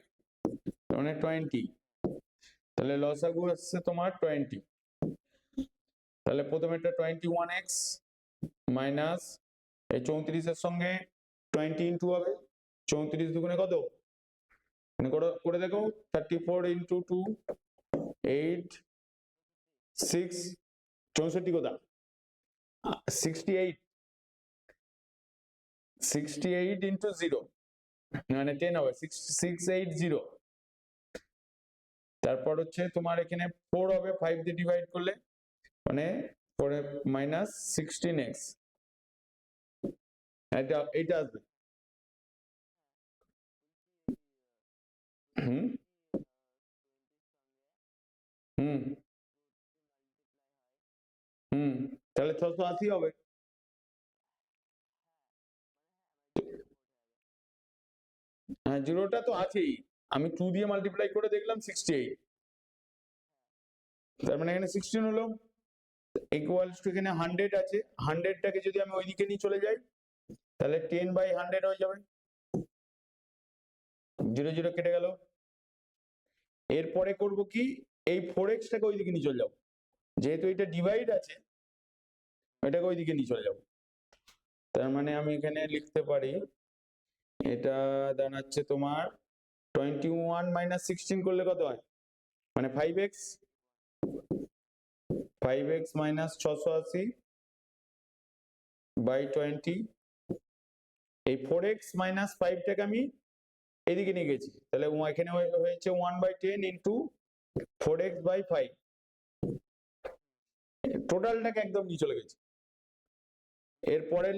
[SPEAKER 1] তার মানে 20, তাহলে লসাগু আসছে তোমার 20। তাহলে প্রথমে এটা 21x মাইনাস এই 34 এর সঙ্গে 20 ইন্টু হবে, 34 দুগুণে কত, মানে করে দেখো, 34 ইন্টু 2 8 6, 64 কোথা, 68 ইন্টু 0 মানে 10 হবে, 680। তারপর হচ্ছে তোমার এখানে 4 হবে, 5 দিয়ে ডিভাইড করলে, মানে পরে মাইনাস 16x, এটা আসবে। হুম হুম হুম তাহলে 680 হবে। হ্যাঁ, জিরোটা তো আছেই, আমি 2 দিয়ে মাল্টিপ্লাই করে দেখলাম 68, তার মানে এখানে 16 হলো, ইকুয়ালস টু এখানে 100 আছে, 100টাকে যদি আমি ওইদিকে নিয়ে চলে যাই, তাহলে 10 বাই 100 হয়ে যাবে, 0 0 কেটে গেল। এরপরে করব কি, এই 4x টাকে ওইদিকে নিয়ে চলে যাবো, যেহেতু এটা ডিভাইড আছে, এটাকে ওইদিকে নিয়ে চলে যাবো, তার মানে আমি এখানে লিখতে পারি, এটা দাঁড়াচ্ছে তোমার 21 মাইনাস 16 করলে কত হয়, মানে 5x মাইনাস 680 বাই 20, এই 4x মাইনাস 5টাকে আমি এদিকে নিয়ে গেছি, তাহলে এখানে হয়েছে 1/10 ইন্টু 4x বাই 5, টোটালটাকে একদম নিয়ে চলে গেছে। এর পরের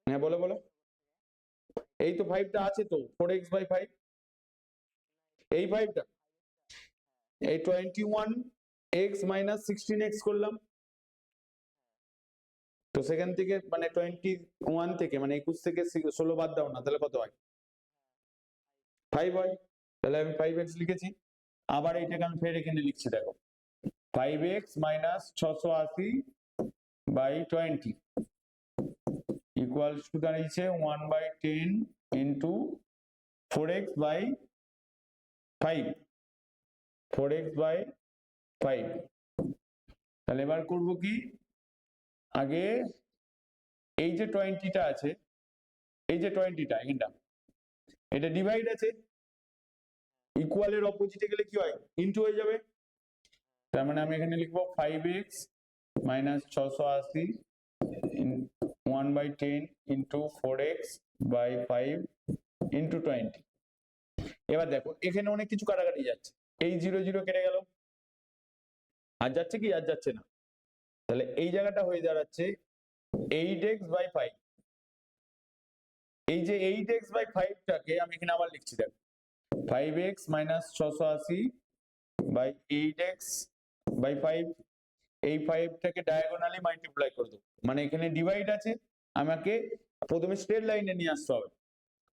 [SPEAKER 1] হ্যাঁ বলো বলো, এই তো 5টা আছে তো, 4x বাই 5, এই 5টা, এই 21x মাইনাস 16x করলাম, তো সেখান থেকে মানে 21 থেকে, মানে 21 থেকে 16 বাদ দাও না, তাহলে কত হয়, 5 হয়, তাহলে আমি 5x লিখেছি। আবার এইটাকে আমি ফের এখানে লিখছি, দেখো 5x minus 680 by 20 equals to দাঁড়িয়েছে 1/10 into 4x by 5, 4x by 5। তাহলে এবার করব কি, আগে এই যে 20টা আছে, এই যে 20টা এখানটা, এটা ডিভাইড আছে, ইকুয়ালের অপোজিটে গেলে কি হয়, ইনটু হয়ে যাবে, তার মানে আমি এখানে লিখবো 5x minus 680 1/10 into 4x by 5 into 20। এবার দেখো এখানে অনেক কিছু কাটাকাটি যাচ্ছে, এই 0 0 কেটে গেল, আর যাচ্ছে কি? আর যাচ্ছে না। তাহলে এই জায়গাটা হয়ে দাঁড়াচ্ছে 8x বাই 5। এই যে 8x বাই 5 টাকে আমি এখানে আবার লিখছি, দেখো 5x minus 680 by 8x by 5। এই 5 টাকে ডায়াগোনালি মাল্টিপ্লাই করে দেবো, মানে এখানে ডিভাইড আছে, আমাকে প্রথমে স্ট্রেট লাইনে নিয়ে আসতে হবে,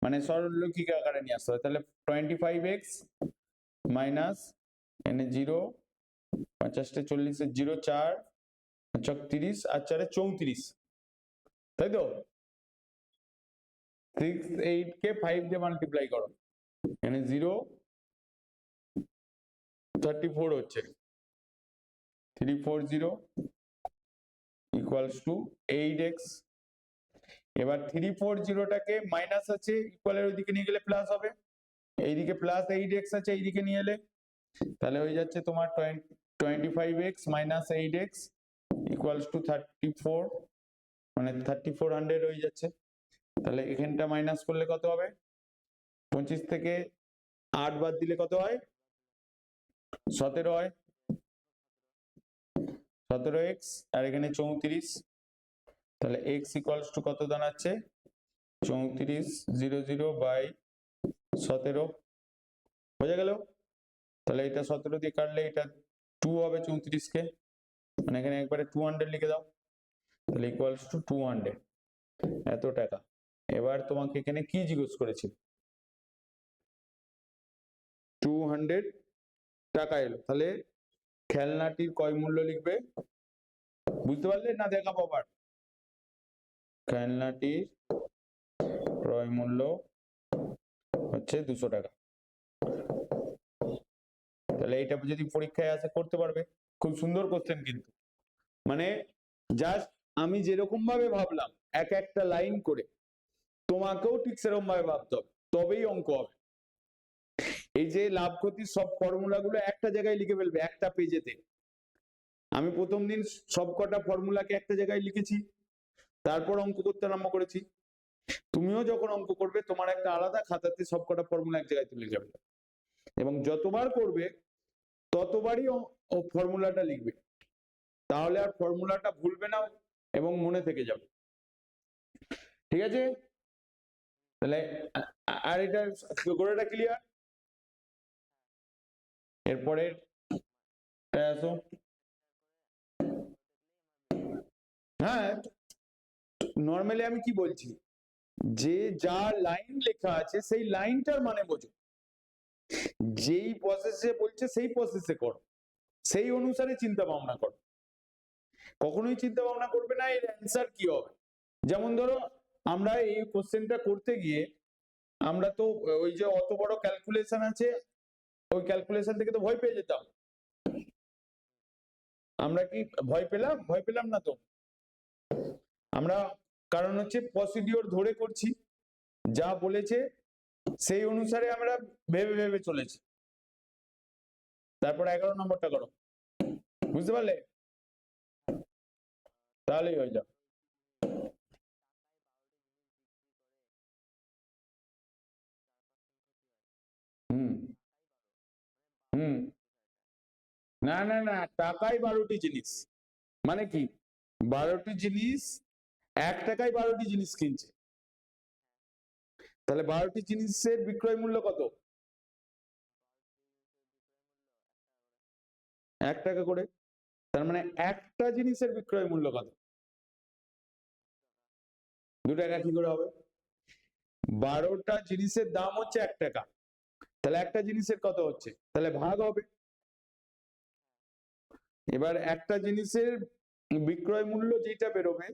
[SPEAKER 1] মানে সরলরৈখিক আকারে নিয়ে আসতে হবে। তাহলে 25x মাইনাস এখানে 0 50 40 0 4 30 আর 4 34, তাই তো? 6 8 কে 5 দিয়ে মাল্টিপ্লাই করো, এখানে 0 34 হচ্ছে 340 ইকুয়ালস টু 8x। এবার 340টাকে মাইনাস আছে, ইকুয়ালের ওইদিকে নিয়ে গেলে প্লাস হবে, এইদিকে প্লাস 8x আছে, এইদিকে নিয়ে এলে তাহলে হয়ে যাচ্ছে তোমার 25x minus 8x equals to 34, মানে 3400 হয়ে যাচ্ছে। তাহলে এখানটা মাইনাস করলে কত হবে? 25 থেকে 8 বাদ দিলে কত হয়? 17 হয়, 17x আর এখানে 34। তাহলে x ইকুয়ালস টু কত দাঁড়াচ্ছে? 34 00 বাই 17 বোঝা গেল? তাহলে এটা 17 দিয়ে কাটলে এটা 2 হবে 34 কে, মানে এখানে একবারে 200 লিখে দাও, তাহলে ইকুয়ালস টু 200 এত টাকা। এবার তোমাকে এখানে কি জিজ্ঞেস করেছে? 200 টাকা এলো, তাহলে খেলনাটির ক্রয় মূল্য লিখবে, বুঝতে পারলে না? দেখাবো আবার। খেলনাটির ক্রয় মূল্য হচ্ছে 200 টাকা। তাহলে এটা যদি পরীক্ষায় আসে করতে পারবে, খুব সুন্দর কোশ্চেন কিন্তু, মানে জাস্ট আমি যেরকম ভাবে ভাবলাম এক একটা লাইন করে, তোমাকেও ঠিক সেরকম ভাবে ভাবতে হবে, তবেই অঙ্ক হবে। এই যে লাভ ক্ষতির সব ফর্মুলা গুলো একটা জায়গায় লিখে ফেলবে, একটা পেজেতে। আমি প্রথম দিন সবকটা ফর্মুলাকে একটা জায়গায় লিখেছি, তারপর অঙ্ক করতে আরম্ভ করেছি। তুমিও যখন অঙ্ক করবে তোমার একটা আলাদা খাতাতে সবকটা ফর্মুলা এক জায়গায় তুলে যাবে, এবং যতবার করবে ততবারই ফর্মুলাটা লিখবে, তাহলে আর ফর্মুলাটা ভুলবে না এবং মনে থেকে যাবে। ঠিক আছে? তাহলে আর এটা গোড়াটা ক্লিয়ার? এরপরে আসো। হ্যাঁ, নর্মালি আমি কি বলছি, যে যা লাইন লেখা আছে সেই লাইনটার মানে বোঝো, যেই প্রসেসে বলছে সেই প্রসেসে করো, সেই অনুসারে চিন্তা ভাবনা করো। কখনোই চিন্তা ভাবনা করবে না এর অ্যান্সার কি হবে। যেমন ধরো আমরা এই কোশ্চেনটা করতে গিয়ে আমরা তো ওই যে অত বড় ক্যালকুলেশন আছে, ওই ক্যালকুলেশন থেকে তো ভয় পেয়ে যেতাম। আমরা কি ভয় পেলাম? ভয় পেলাম না তো আমরা, কারণ হচ্ছে প্রসিডিওর ধরে করছি, যা বলেছে সেই অনুসারে আমরা ভেবে ভেবে চলেছি। তারপর 11 নম্বরটা করো, বুঝতে পারলে? তাহলেই হয়ে যাবে। হুম হুম না না না, টাকায় 12টি জিনিস, মানে কি 12টি জিনিস, 1 টাকায় 12টি জিনিস কিনছে, তাহলে 12টি জিনিসের বিক্রয় মূল্য কত? 1 টাকা করে। তার মানে একটা জিনিসের বিক্রয় মূল্য কত? 2 টাকা। কি করে হবে? 12টা জিনিসের দাম হচ্ছে 1 টাকা, তাহলে একটা জিনিসের কত হচ্ছে? তাহলে ভাগ হবে। এবার একটা জিনিসের বিক্রয় মূল্য যেটা বেরোবে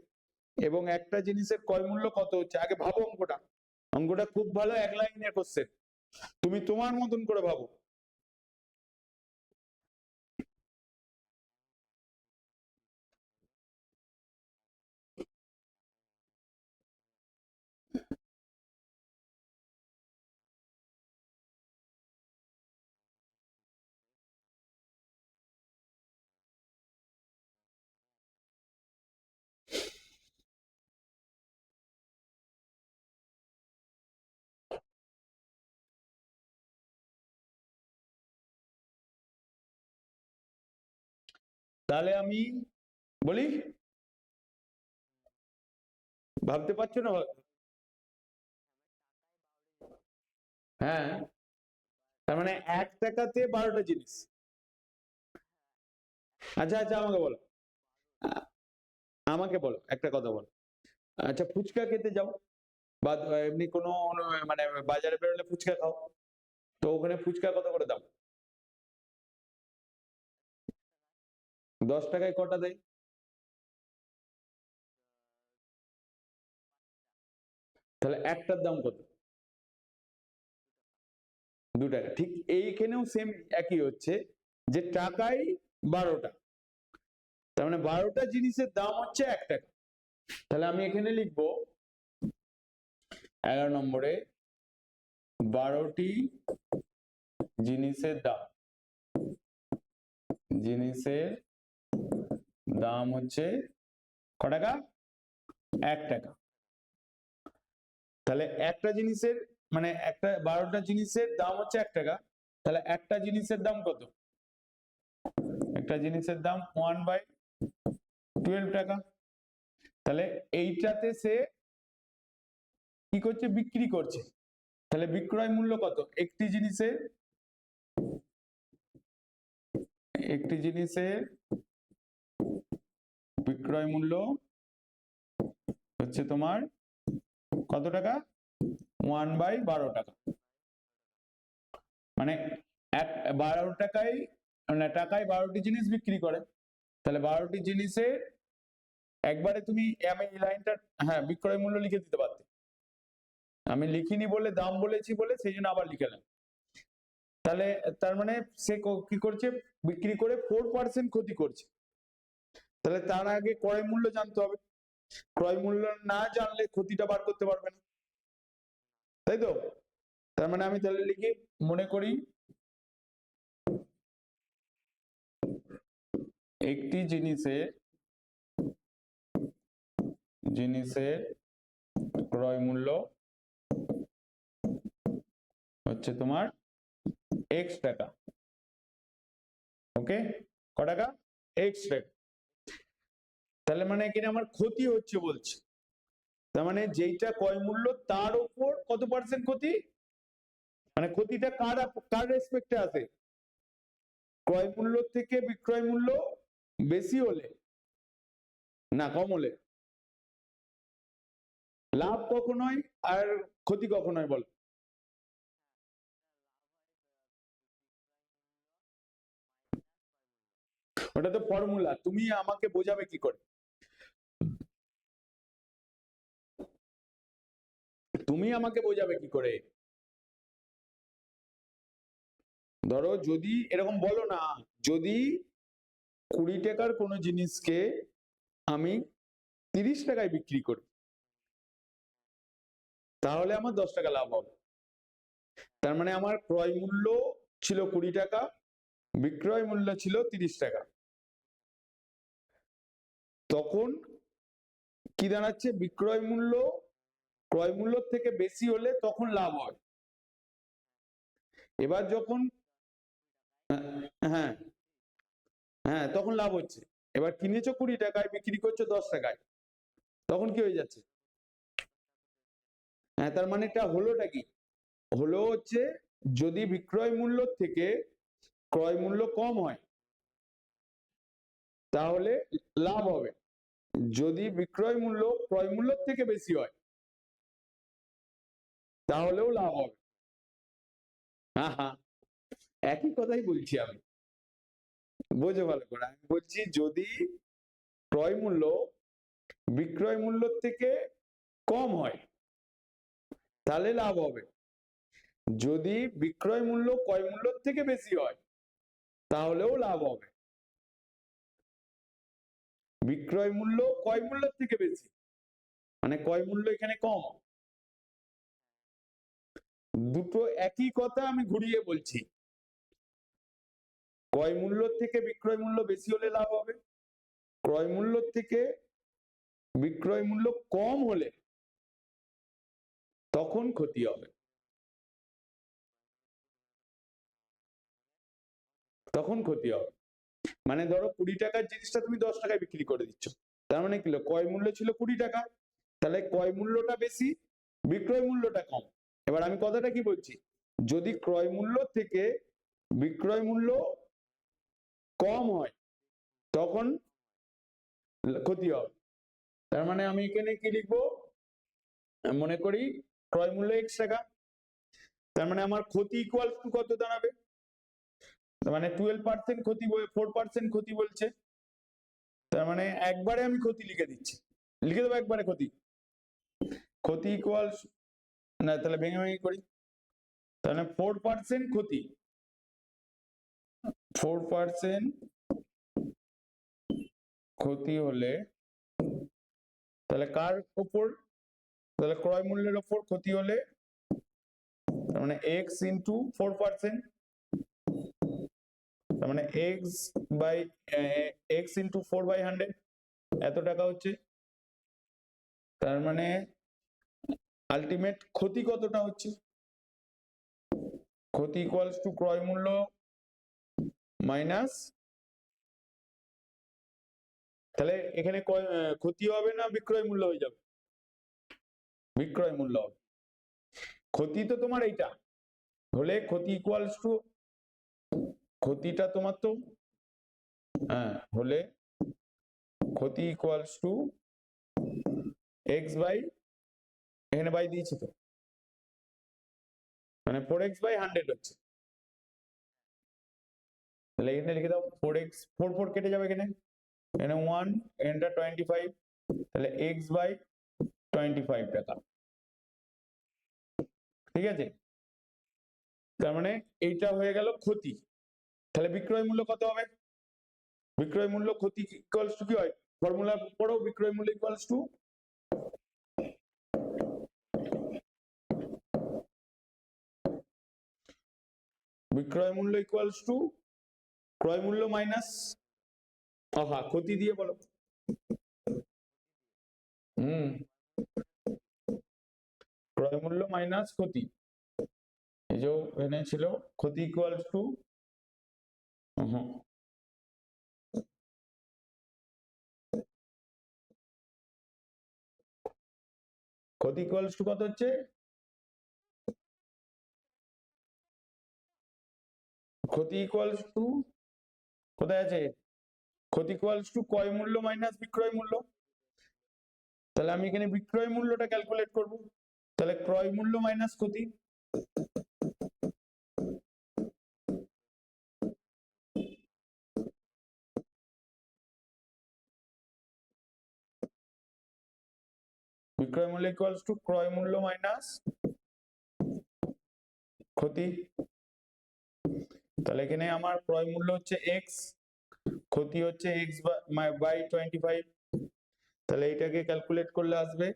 [SPEAKER 1] এবং একটা জিনিসের ক্রয় মূল্য কত হচ্ছে, আগে ভাবো অঙ্কটা। অঙ্কটা খুব ভালো, এক লাইনের কোশ্চেন, তুমি তোমার মতন করে ভাবো। তাহলে আমি বলি, ভাবতে পারছো না? হ্যাঁ, তার মানে 1 টাকাতে 12টা জিনিস। আচ্ছা আচ্ছা, আমাকে বলো, আ- আমাকে বলো একটা কথা বলো। আচ্ছা, ফুচকা খেতে যাও বা এমনি কোনো মানে বাজারে বেরোলে ফুচকা খাও, তো ওখানে ফুচকা কত করে দাম? 10 টাকায় কটা দেয়? তাহলে একটার দাম কত? 2 টাকা। ঠিক এইখানেও সেম একই হচ্ছে, যে টাকায় 12টা, তার মানে 12টা জিনিসের দাম হচ্ছে 1 টাকা। তাহলে আমি এখানে লিখবো 11 নম্বরে 12টি জিনিসের দাম, জিনিসের দাম হচ্ছে ক টাকা? 1 টাকা। তাহলে একটা জিনিসের মানে একটা 12টা জিনিসের দাম হচ্ছে 1 টাকা, তাহলে একটা জিনিসের দাম কত? একটা জিনিসের দাম 1/12 টাকা। তাহলে এইটাতে সে কি করছে? বিক্রি করছে। তাহলে বিক্রয় মূল্য কত একটি জিনিসের বিক্রয় মূল্য হচ্ছে তোমার কত টাকা? 1/12 টাকা। মানে 12 টাকায়, মানে টাকায় 12টি জিনিস বিক্রি করে। তাহলে 12টি জিনিসের একবারে তুমি, আমি এই লাইনটা, হ্যাঁ, বিক্রয় মূল্য লিখে দিতে পারতে, আমি লিখিনি বলে দাম বলেছি বলে সেই জন্য আবার লিখে। তাহলে তার মানে সে কি করছে? বিক্রি করে 4% ক্ষতি করছে। তাহলে তার আগে ক্রয় মূল্য জানতে হবে, ক্রয় মূল্য না জানলে ক্ষতিটা বার করতে পারবে না, তাই তো? তার মানে আমি তাহলে লিখি, মনে করি একটি জিনিসের ক্রয় মূল্য হচ্ছে তোমার X টাকা। ওকে, ক টাকা? X টাকা। তাহলে মানে এখানে আমার ক্ষতি হচ্ছে বলছে, তার মানে যেইটা ক্রয় মূল্য তার উপর কত পার্সেন্ট ক্ষতি, মানে ক্ষতিটা কার কার রেসপেক্টে আছে? ক্রয় মূল্য থেকে বিক্রয় মূল্য বেশি হলে না কম হলে লাভ কখন হয় আর ক্ষতি কখন হয় বলো? ওটা তো ফর্মুলা, তুমি আমাকে বোঝাবে কি করে? তুমি আমাকে বোঝাবে কি করে? ধরো যদি এরকম বলো না, যদি 20 টাকার কোনো জিনিসকে আমি 30 টাকায় বিক্রি করি, তাহলে আমার 10 টাকা লাভ হবে। তার মানে আমার ক্রয় মূল্য ছিল 20 টাকা, বিক্রয় মূল্য ছিল 30 টাকা। তখন কি দাঁড়াচ্ছে? বিক্রয় মূল্য ক্রয় মূল্য থেকে বেশি হলে তখন লাভ হয়। এবার যখন, হ্যাঁ হ্যাঁ, তখন লাভ হচ্ছে। এবার কিনেছো 20 টাকায়, বিক্রি করছো 10 টাকায়, তখন কি হয়ে যাচ্ছে? হ্যাঁ, তার মানে এটা হলোটা কি? হলো হচ্ছে, যদি বিক্রয় মূল্য থেকে ক্রয় মূল্য কম হয় তাহলে লাভ হবে, যদি বিক্রয় মূল্য ক্রয় মূল্যের থেকে বেশি হয় তাহলেও লাভ হবে। হ্যাঁ হ্যাঁ, একই কথাই বলছি আমি, বোঝো ভালো করে। আমি বলছি যদি ক্রয় মূল্য বিক্রয় মূল্যের থেকে কম হয় তাহলে লাভ হবে, যদি বিক্রয় মূল্য ক্রয় মূল্যের থেকে বেশি হয় তাহলেও লাভ হবে। বিক্রয় মূল্য ক্রয় মূল্যের থেকে বেশি মানে ক্রয় মূল্য এখানে কম, দুটো একই কথা আমি ঘুরিয়ে বলছি। ক্রয় মূল্য থেকে বিক্রয় মূল্য বেশি হলে লাভ হবে, ক্রয় মূল্য থেকে বিক্রয় মূল্য কম হলে তখন ক্ষতি হবে, তখন ক্ষতি হবে। মানে ধরো 20 টাকার জিনিসটা তুমি 10 টাকায় বিক্রি করে দিচ্ছ, তার মানে কি হলো, ক্রয় মূল্য ছিল 20 টাকা, তাহলে ক্রয় মূল্যটা বেশি, বিক্রয় মূল্যটা কম। এবার আমি কথাটা কি বলছি, যদি ক্রয় মূল্য থেকে বিক্রয় মূল্য কম হয় তখন ক্ষতি হবে। তার মানে আমি এখানে কি লিখবো, মনে করি ক্রয় মূল্য x টাকা, তার মানে আমার ক্ষতি ইকুয়াল টু কত দাঁড়াবে, মানে 12% ক্ষতি, 4% ক্ষতি বলছে, তার মানে একবারে আমি ক্ষতি লিখে দিচ্ছি, লিখে দেবো একবারে ক্ষতি, ক্ষতি ইকুয়াল, না তাহলে ভেঙে ভেঙে করি, তাহলে 4% ক্ষতি, 4% ক্ষতি হলে তাহলে কার উপর, তাহলে ক্রয় মূল্যের উপর ক্ষতি হলে, তার মানে x ইন্টু 4%, তার মানে x ইন্টু 4/100 এত টাকা হচ্ছে, তার মানে আলটিমেট ক্ষতি কতটা হচ্ছে, ক্ষতি ইকুয়ালস টু ক্রয় মূল্য মাইনাস, তাহলে এখানে ক্ষতি হবে না বিক্রয় মূল্য হয়ে যাবে, বিক্রয় মূল্য হবে, ক্ষতি তো তোমার এইটা হলে ক্ষতি ইকুয়ালস টু, ক্ষতিটা তোমার তো হ্যাঁ হলে ক্ষতি ইকুয়ালস টু x বাই, এখানে বাই দিয়েছি তো, মানে 4x/100 হচ্ছে, তাহলে এখানে লিখে দাও 4x, 4 4 কেটে যাবে এখানে, এখানে 1 এন্টার 25, তাহলে x/25 টাকা, ঠিক আছে, তার মানে এইটা হয়ে গেল ক্ষতি, তাহলে বিক্রয় মূল্য কত হবে, বিক্রয় মূল্য ক্ষতি ইকুয়ালস টু কি হয়, ফর্মুলা পড়ো, বিক্রয় মূল্য ইকুয়ালস টু বিক্রয় মূল্য ইকুয়ালস টু ক্রয় মূল্য মাইনাস, ক্ষতি দিয়ে বলো, ক্রয় মূল্য মাইনাস ক্ষতি, এই যে এখানে ছিল ক্ষতি ইকুয়ালস টু, ক্ষতি ইকুয়ালস টু কত হচ্ছে, ক্ষতি ইকুয়ালস টু কোথায় আছে, ক্ষতি ইকুয়ালস টু ক্রয় মূল্য মাইনাস বিক্রয় মূল্য, তাহলে আমি এখানে বিক্রয় মূল্যটা ক্যালকুলেট করব, তাহলে ক্রয় মূল্য মাইনাস ক্ষতি, বিক্রয় মূল্য ইকুয়ালস টু ক্রয় মূল্য মাইনাস ক্ষতি, তাহলে এখানে আমার ক্রয় মূল্য হচ্ছে x, ক্ষতি হচ্ছে x বাই 25, তাহলে এটাকে ক্যালকুলেট করলে আসবে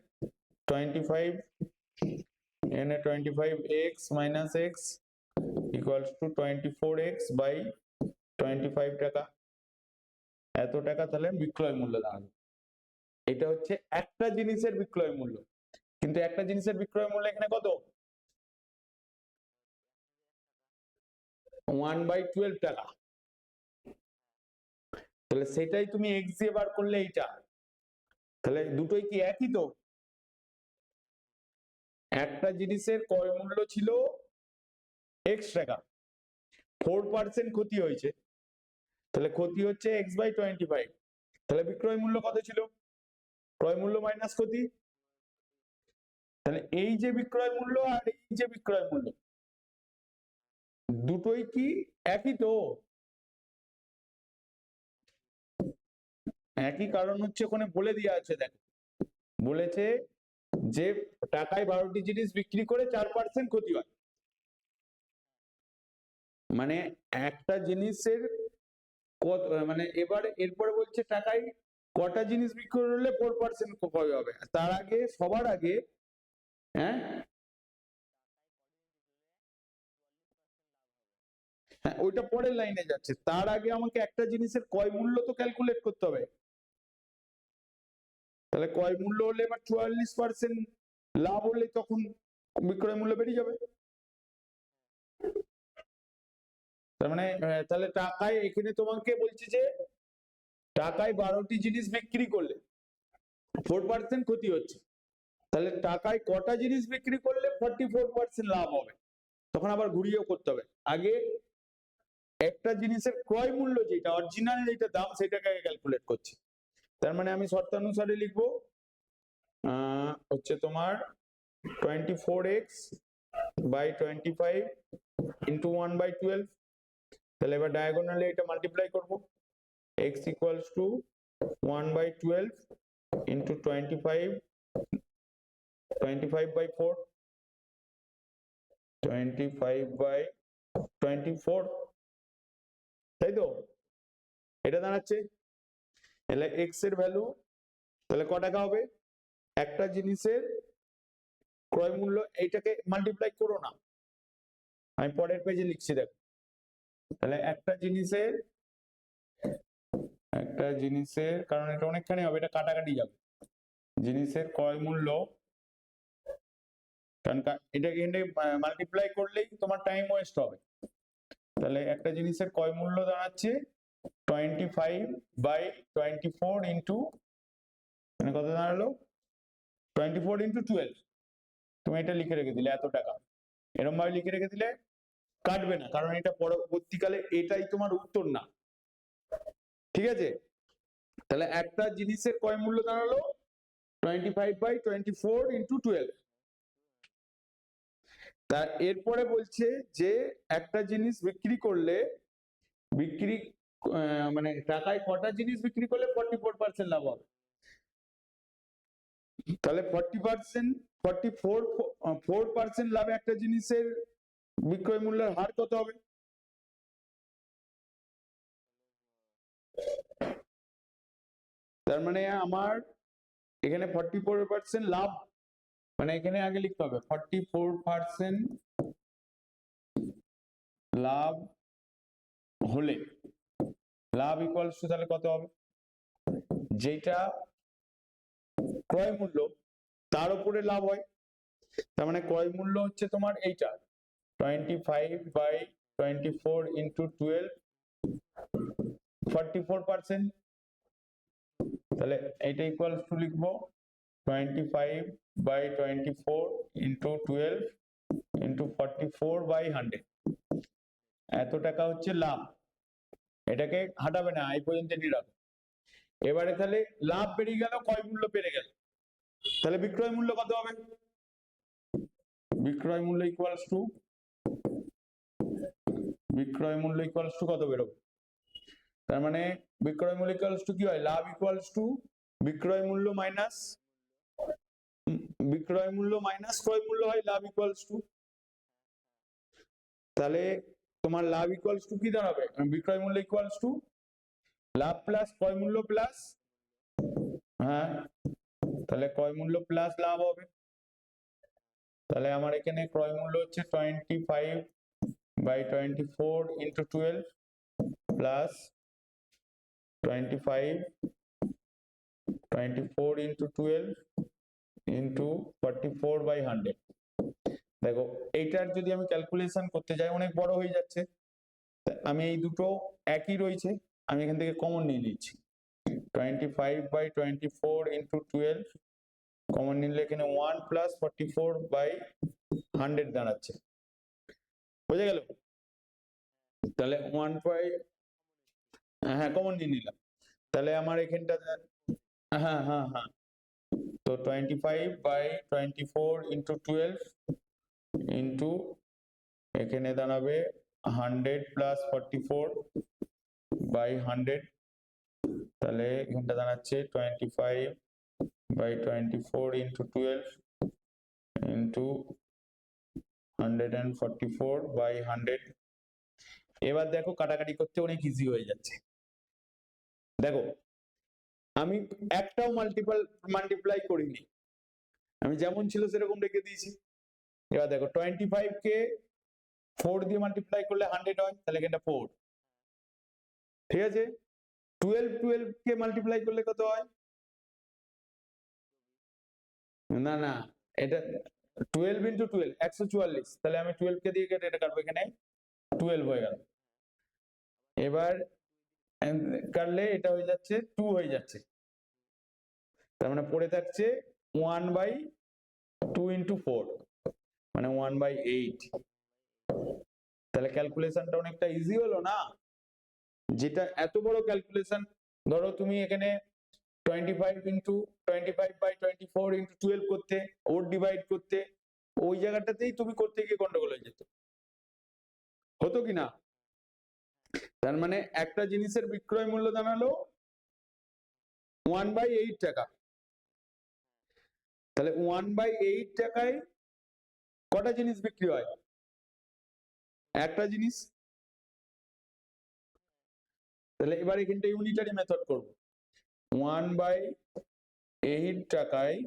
[SPEAKER 1] 25, এখানে 25x minus x equals to 24x by 25 টাকা, এত টাকা তাহলে বিক্রয় মূল্য দাঁড়াবে, এটা হচ্ছে একটা জিনিসের বিক্রয় মূল্য, কিন্তু একটা জিনিসের বিক্রয় মূল্য এখানে কত, 1/12 টাকা, তাহলে সেটাই তুমি x দিয়ে বার করলে এইটা, তাহলে দুটোই কি একই তো, একটা জিনিসের ক্রয় মূল্য ছিল x টাকা, 4% ক্ষতি হয়েছে, তাহলে ক্ষতি হচ্ছে x/25, তাহলে বিক্রয় মূল্য কত ছিল, ক্রয় মূল্য মাইনাস ক্ষতি, তাহলে এই যে বিক্রয় মূল্য আর এই যে বিক্রয় মূল্য দুটোই কি একই তো, একই, কারণ হচ্ছে ওখানে বলে দেওয়া আছে, দেখো বলেছে যে টাকায় 12টি জিনিস বিক্রি করে 4% ক্ষতি হয়, মানে একটা জিনিসের কত, মানে এবার এরপরে বলছে টাকায় কটা জিনিস বিক্রি করলে 4% ক্ষতি হবে, তার আগে সবার আগে, হ্যাঁ হ্যাঁ ওইটা পরের লাইনে যাচ্ছে, তার আগে আমাকে একটা জিনিসের ক্রয় মূল্য তো ক্যালকুলেট করতে হবে, তাহলে ক্রয় মূল্য হলে এবার 44% লাভ হলে তখন বিক্রয় মূল্য বেরিয়ে যাবে, তার মানে তাহলে টাকায় এখানে তোমাকে বলছি যে টাকায় 12টি জিনিস বিক্রি করলে 4% ক্ষতি হচ্ছে, তাহলে টাকায় কটা জিনিস বিক্রি করলে 44% লাভ হবে? তখন আবার ঘুরিয়েও করতে হবে। আগে একটা জিনিসের ক্রয় মূল্য যেটা অরিজিনাল যেটা দাম সেটাকে ক্যালকুলেট করছি। তার মানে আমি শর্তানুসারে লিখবো হচ্ছে তোমার 24x বাই 25 ইন্টু 1/12। তাহলে এবার ডায়াগোনালে এটা মাল্টিপ্লাই করবো, x equals two 1/12 into 25 by 4, 25/24, তাই তো? এটা দাঁড়াচ্ছে, তাহলে x এর ভ্যালু তাহলে ক টাকা হবে? একটা জিনিসের ক্রয় মূল্য, এইটাকে মাল্টিপ্লাই করো না, আমি পরের পেজে লিখছি দেখো। তাহলে একটা জিনিসের কারণ এটা অনেকখানি হবে, এটা কাটাকাটি যাবে, জিনিসের ক্রয় মূল্য, কারণ এটাকে মাল্টিপ্লাই করলেই তোমার টাইম ওয়েস্ট হবে। তাহলে একটা জিনিসের ক্রয় মূল্য দাঁড়াচ্ছে 25/24 ইন্টু, মানে কত দাঁড়ালো? 24 ইন্টু 12। তুমি এটা লিখে রেখে দিলে এত টাকা, এরকম ভাবে লিখে রেখে দিলে কাটবে না, কারণ এটা পরবর্তীকালে এটাই তোমার উত্তর না, ঠিক আছে? তাহলে একটা জিনিসের ক্রয় মূল্য দাঁড়ালো 25/24 ইন্টু 12। তা এরপরে বলছে যে একটা জিনিস বিক্রি করলে মানে টাকায় কটা জিনিস বিক্রি করলে 44% লাভ হবে? তাহলে 4% লাভে একটা জিনিসের বিক্রয় মূল্যের হার কত হবে? তার মানে আমার এখানে 44% লাভ, মানে এখানে আগে লিখতে হবে 44% লাভ হলে লাভ ইকুয়ালস টু তাহলে কত হবে? যেটা ক্রয় মূল্য তার উপরে লাভ হয়, তার মানে ক্রয় মূল্য হচ্ছে তোমার এইটা 25/24 ইন্টু 12, 44%। তাহলে এইটা ইকুয়ালস টু লিখবো 25/24 ইন্টু 12 ইন্টু 44/100। এত টাকা হচ্ছে লাভ, এটাকে হাঁটাবে না, এই পর্যন্ত নিয়ে রাখো। এবারে তাহলে লাভ বেরিয়ে গেল, ক্রয় মূল্য বেড়ে গেল, তাহলে বিক্রয় মূল্য কত হবে? বিক্রয় মূল্য ইকুয়ালস টু কত বেরোবে? তার মানে বিক্রয় মূল্য ইকুয়ালস টু কি হয়? লাভ ইকুয়ালস টু বিক্রয় মূল্য মাইনাস ক্রয় মূল্য হয় লাভ ইকুয়ালস টু, তাহলে তোমার লাভ ইকুয়ালস টু কি দাঁড়াবে? বিক্রয় মূল্য ইকুয়ালস টু লাভ প্লাস ক্রয় মূল্য প্লাস, হ্যাঁ তাহলে ক্রয় মূল্য প্লাস লাভ হবে। তাহলে আমার এখানে ক্রয় মূল্য হচ্ছে 25/24 ইন্টু 12 প্লাস 24 ইন্টু 12 ইন্টু 44/100। দেখো এইটার যদি আমি ক্যালকুলেশন করতে যাই অনেক বড় হয়ে যাচ্ছে, আমি এই দুটো একই রয়েছে, আমি এখান থেকে কমন নিয়ে নিচ্ছি 25/24 ইন্টু 12, কমন নিলে এখানে 1 প্লাস 44/100 দাঁড়াচ্ছে, বুঝে গেল? তাহলে 1 হ্যাঁ কমন নিয়ে নিলাম, তাহলে আমার এখানটা হ্যাঁ হ্যাঁ হ্যাঁ, তো 25/24 ইন্টু 12 ইন্টু এখানে দাঁড়াবে 100 প্লাস 44/100, তাহলে এখানটা দাঁড়াচ্ছে 25/24 ইন্টু 12 ইন্টু 144/100। এবার দেখো কাটাকাটি করতে অনেক ইজি হয়ে যাচ্ছে। দেখো আমি একটাও মাল্টিপ্লাই করিনি, আমি যেমন ছিল সেরকম রেখে দিয়েছি। এবার দেখো 25 কে 4 দিয়ে মাল্টিপ্লাই করলে 100 হয়, তাহলে এটা 4, ঠিক আছে? 12 কে মাল্টিপ্লাই করলে কত হয়? না না, এটা 12 ইন্টু 12 144, তাহলে আমি 12 কে দিয়ে কেটে এটা কাটবো, এখানে 12 হয়ে গেল। এবার কাটলে এটা হয়ে যাচ্ছে 2 হয়ে যাচ্ছে, তার মানে পড়ে থাকছে 1/2 × 4, মানে 1/8। তাহলে ক্যালকুলেশনটা অনেকটা ইজি হলো না? যেটা এত বড় ক্যালকুলেশন, ধরো তুমি এখানে 25/24 করতে, ওর ডিভাইড করতে, ওই জায়গাটাতেই তুমি করতে গিয়ে গন্ডগোল হয়ে যেত, হতো কি না? তার মানে একটা জিনিসের বিক্রয় মূল্য দাঁড়ালো 1/8 টাকা। তাহলে 1/8 টাকায় কটা জিনিস বিক্রি হয়? একটা জিনিস। তাহলে এবার এখানটা ইউনিটারি মেথড করব। 1/8 টাকায়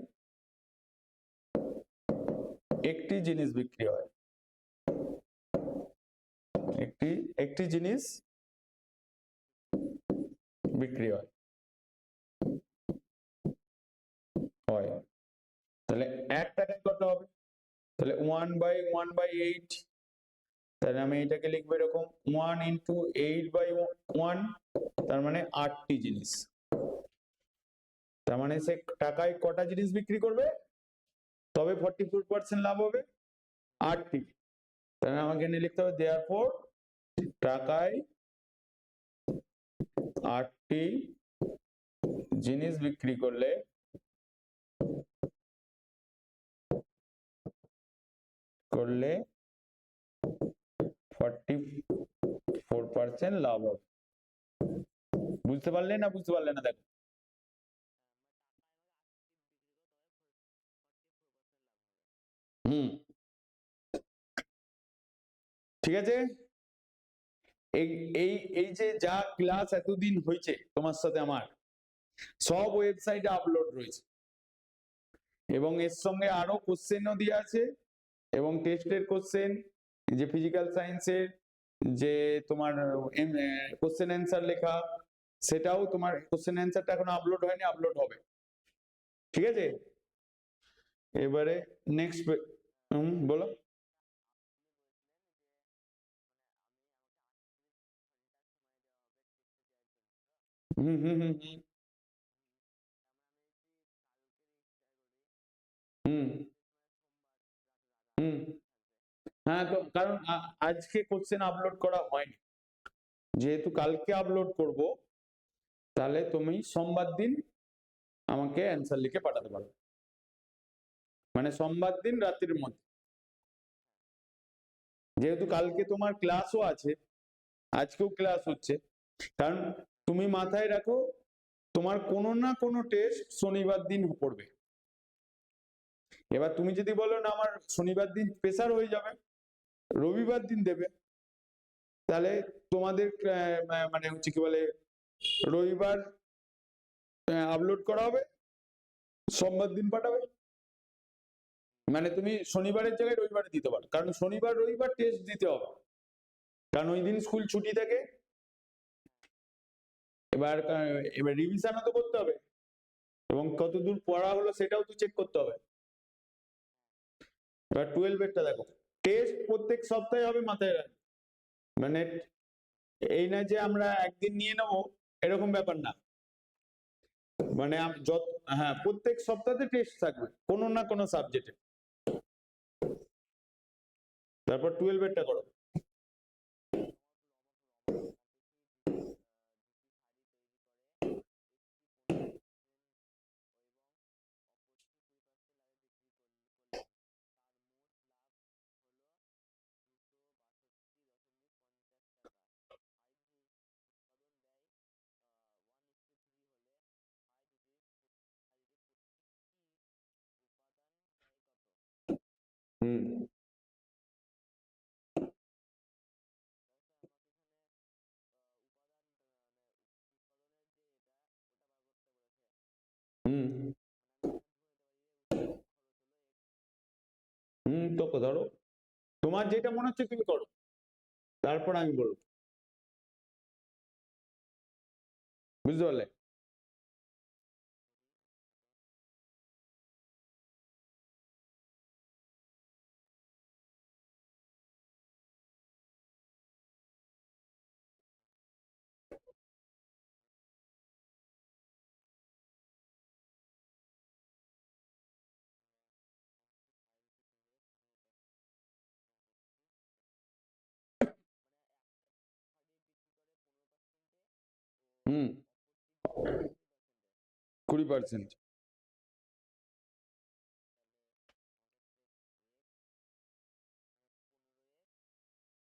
[SPEAKER 1] একটি জিনিস বিক্রি হয়, একটি জিনিস বিক্রি হয়। তাহলে 1 টাকায় কত হবে? তাহলে 1/8, তাহলে আমি এটাকে লিখবো এরকম 1 × 8/1, তার মানে 8টি জিনিস। তার মানে সে টাকায় কটা জিনিস বিক্রি করবে তবে 44% লাভ হবে? 8টি। তাহলে আমাকে এখানে লিখতে হবে therefore টাকায় 8টি জিনিস বিক্রি করলে 44% লাভ হবে। বুঝতে পারলে না বুঝতে পারলে না? দেখো, ঠিক আছে। এই এই এই যে যা ক্লাস এতদিন হয়েছে তোমার সাথে আমার, সব ওয়েবসাইটে আপলোড রয়েছে, এবং এর সঙ্গে আরো কোশ্চেনও দিয়ে আছে, এবং টেস্টের কোশ্চেন, যে ফিজিক্যাল সায়েন্সের যে তোমার কোশ্চেন অ্যান্সার লেখা, সেটাও তোমার কোশ্চেন অ্যান্সারটা এখন আপলোড হয়নি, আপলোড হবে, ঠিক আছে। এবারে নেক্সট, বলো। হুম হুম হুম হুম হুম হুম হ্যাঁ, তো কারণ আজকে কোশ্চেন আপলোড করা হয়নি, যেহেতু কালকে আপলোড করব, তাহলে তুমি সোমবার দিন আমাকে অ্যান্সার লিখে পাঠাতে পারো, মানে সোমবার দিন রাত্রির মধ্যে। যেহেতু কালকে তোমার ক্লাসও আছে, আজকেও ক্লাস হচ্ছে, কারণ তুমি মাথায় রাখো তোমার কোনো না কোনো টেস্ট শনিবার দিন পড়বে। এবার তুমি যদি বলো না আমার শনিবার দিন প্রেসার হয়ে যাবে, রবিবার দিন দেবে, তাহলে তোমাদের মানে হচ্ছে কি বলে, রবিবার আপলোড করা হবে, সোমবার দিন পাঠাবে, মানে তুমি শনিবারের জায়গায় রবিবারে দিতে পারো, কারণ শনিবার রবিবার টেস্ট দিতে হবে, কারণ ওই দিন স্কুল ছুটি থাকে। এবার এবার রিভিশনও তো করতে হবে, এবং কতদূর পড়া হলো সেটাও তো চেক করতে হবে। এবার 12 এরটা দেখো, টেস্ট প্রত্যেক সপ্তাহে হবে, মাথায় রাখবে, মানে এই না যে আমরা একদিন নিয়ে নেবো এরকম ব্যাপার না, মানে যত, হ্যাঁ, প্রত্যেক সপ্তাহে টেস্ট থাকবে কোনো না কোনো সাবজেক্টে। তারপর 12 এরটা করো। হুম হুম তো ধরো তোমার যেটা মনে হচ্ছে তুমি করো, তারপর আমি বলবো, বুঝতে পারলে? হুম 20%।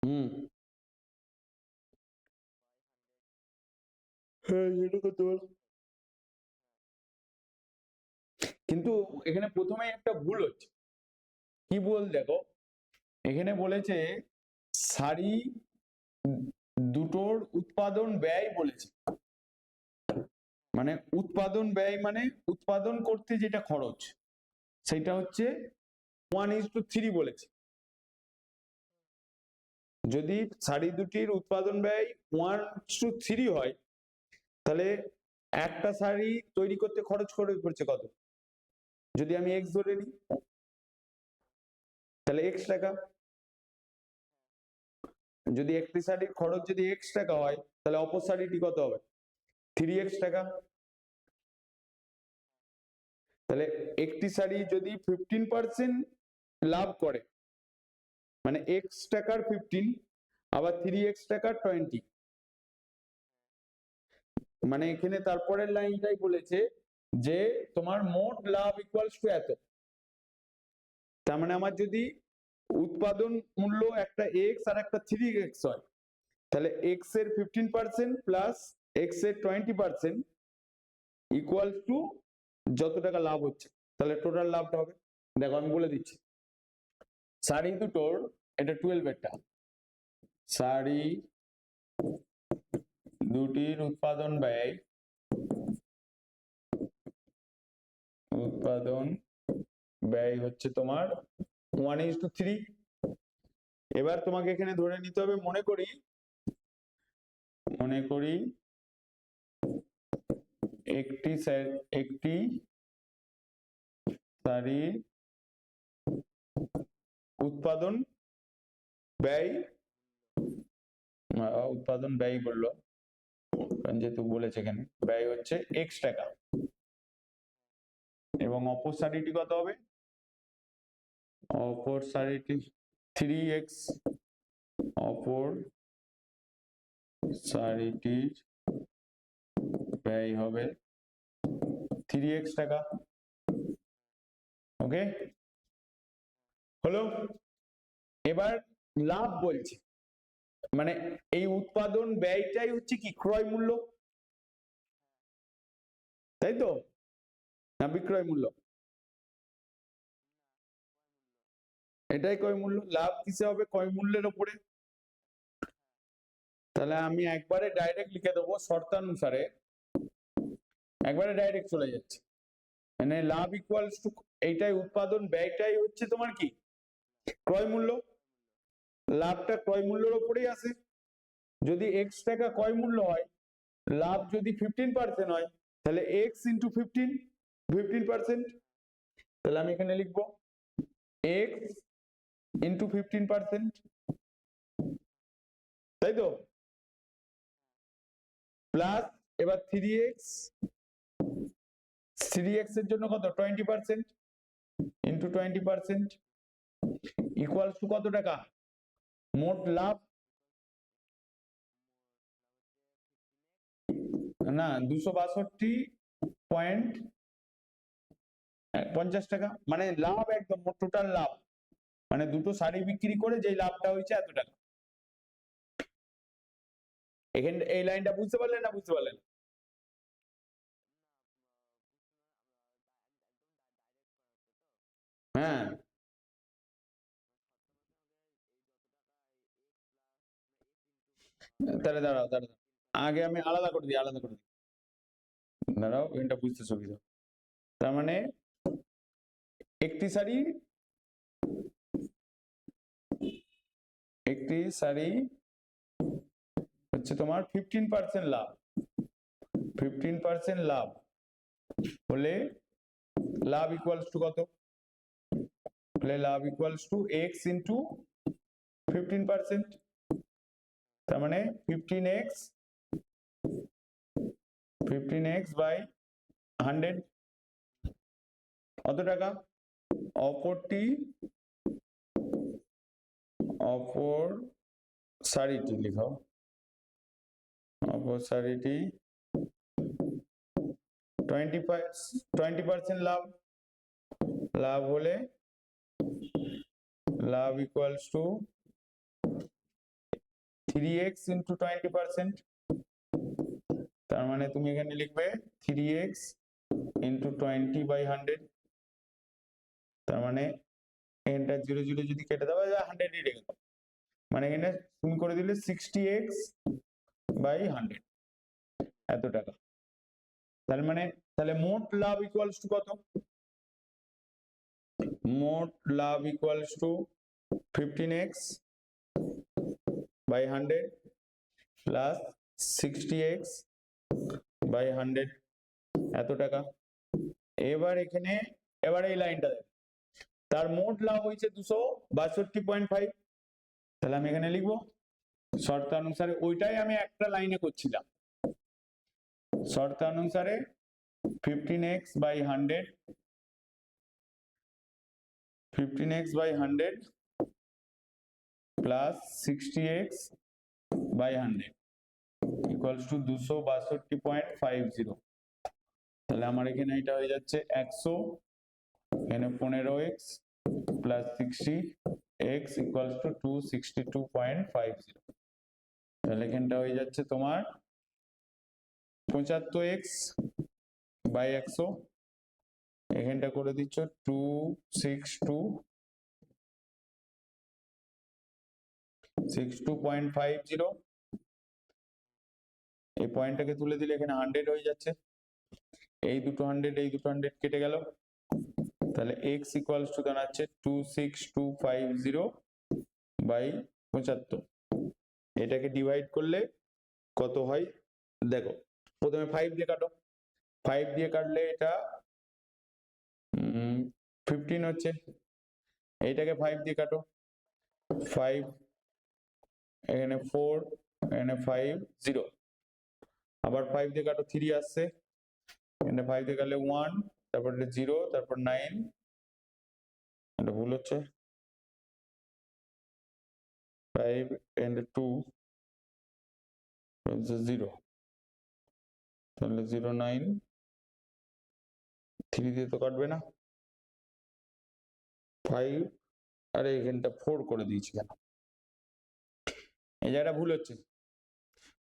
[SPEAKER 1] হুম হ্যাঁ এটা করতে পারো। কিন্তু এখানে প্রথমে একটা ভুল হচ্ছে। কি ভুল দেখো, এখানে বলেছে শাড়ি দুটোর উৎপাদন ব্যয় বলেছে, মানে উৎপাদন ব্যয় মানে উৎপাদন করতে যেটা খরচ সেটা হচ্ছে 1:3 বলেছে। যদি শাড়ি দুটির উৎপাদন ব্যয় 1:3 হয়, তাহলে একটা শাড়ি তৈরি করতে খরচ পড়ছে কত? যদি আমি এক্স ধরে নিই তাহলে এক্স টাকা। যদি একটি শাড়ির খরচ যদি এক্স টাকা হয়, তাহলে অপর শাড়িটি কত হবে? 3x টাকা। তাহলে একটি শাড়ি যদি 15% লাভ করে, মানে এক্স টাকার 15 আবার 3x টাকার 20, মানে এখানে তারপরের লাইনটাই বলেছে যে তোমার মোট লাভ ইকুয়ালস টু এত। তার মানে আমার যদি উৎপাদন মূল্য একটা এক্স আর একটা 3x হয়, তাহলে এক্স এর 15% প্লাস এক্স এর 20% ইকুয়াল টু যত টাকা লাভ হচ্ছে, তাহলে টোটাল লাভটা হবে। দেখো আমি বলে দিচ্ছি, শাড়ি দুটোর, এটা 12 শাড়ি দুটির উৎপাদন ব্যয়, উৎপাদন ব্যয় হচ্ছে তোমার 1:3। এবার তোমাকে এখানে ধরে নিতে হবে, মনে করি একটি শাড়ির উৎপাদন ব্যয়, উৎপাদন ব্যয় বললো যেহেতু বলেছে এখানে, ব্যয় হচ্ছে এক্স টাকা, এবং অপর শাড়িটি কত হবে? অপর শাড়িটি 3x, অপর শাড়িটির ব্যয় হবে 3x টাকা। ওকে, হলো? এবার লাভ বলছে, মানে এই উৎপাদন ব্যয়টাই হচ্ছে কি ক্রয় মূল্য, তাই তো? না বিক্রয় মূল্য? এটাই ক্রয় মূল্য। লাভ কিসে হবে? ক্রয় মূল্যের উপরে। তাহলে আমি একবারে ডাইরেক্ট লিখে দেবো শর্তানুসারে, একবারে ডাইরেক্ট চলে যাচ্ছে, মানে লাভ ইকুয়ালস টু, এইটাই উৎপাদন ব্যয়টাই হচ্ছে তোমার কি ক্রয় মূল্য। লাভটা ক্রয় মূল্যের উপরেই আসে। যদি এক্স টাকা ক্রয় মূল্য হয়, লাভ যদি 15% হয়, তাহলে এক্স ইন্টু 15%। তাহলে আমি এখানে লিখবো এক্স ইন্টু 15%, তাই তো? প্লাস এবার 3x এর জন্য কত? 20% ইন্টু 20% ইকুয়ালস টু কত টাকা? মোট লাভ না 262.50 টাকা, মানে লাভ একদম টোটাল লাভ, মানে দুটো শাড়ি বিক্রি করে যে লাভটা হয়েছে এত টাকা। এখানে এই লাইনটা বুঝতে পারলেন না বুঝতে পারলেন? হ্যাঁ তাহলে দাঁড়াও, আগে আমি আলাদা করে দিই, দাঁড়াও এটা বুঝতে সুবিধা। তার মানে একটি শাড়ি হচ্ছে তোমার 15% লাভ, 15% লাভ হলে লাভ ইকুয়ালস টু কত? তাহলে লাভ ইকুয়ালস টু এক্স ইন্টু 15%, তার মানে 15x বাই 100 কত টাকা? অপরটি, অপর শাড়িটি লিখাও, অপর শাড়িটি 20% লাভ, লাভ হলে লাভ ইকুয়ালস টু 3x ইন্টু 20%, তার মানে তুমি এখানে লিখবে 3x ইন্টু 20/100, তার মানে এখানটা 0 0 যদি কেটে দাও 100 ই রেখে দাও, মানে এখানে তুমি করে দিলে 60x/100 এত টাকা। তার মানে তাহলে মোট লাভ ইকুয়ালস টু কত? মোট লাভ equals to 15x/100 plus 60x/100 এত টাকা। এবার এখানে এবার এই লাইনটা দেখ, তার মোট লাভ হয়েছে 262.5, তাহলে আমি এখানে লিখবো শর্তানুসারে, ওইটাই আমি একটা লাইনে করছিলাম, শর্তানুসারে 15x/100 plus 60x/100 equals to 262.50, তাহলে আমার এখানে এটা হয়ে যাচ্ছে 100, এখানে 15x plus 60x equals to 262.50, তাহলে এখানটা হয়ে যাচ্ছে তোমার 75x/100, এখানটা করে দিচ্ছ 262.50, এই পয়েন্টটাকে তুলে দিলে এখানে 100 হয়ে যাচ্ছে, এই দুটো 100 এই দুটো 100 কেটে গেল, তাহলে x ইকুয়ালস টু দাঁড়াচ্ছে 26250/75, এটাকে ডিভাইড করলে কত হয় দেখো, প্রথমে 5 দিয়ে কাটো, 5 দিয়ে কাটলে এটা 15 হচ্ছে, এইটাকে 5 দিয়ে কাটো, 5 এখানে 4 এখানে 5 0, আবার 5 দিয়ে কাটো 3 আসছে, এখানে 5 দিয়ে কাটলে 1, তারপর 0, তারপর 9, এটা ভুল হচ্ছে, 5 and 2 0, তাহলে 0 9, 3 দিয়ে তো কাটবে না, 5, আরে এখানটা 4 করে দিয়েছি কেন, এই জায়গাটা ভুল হচ্ছে,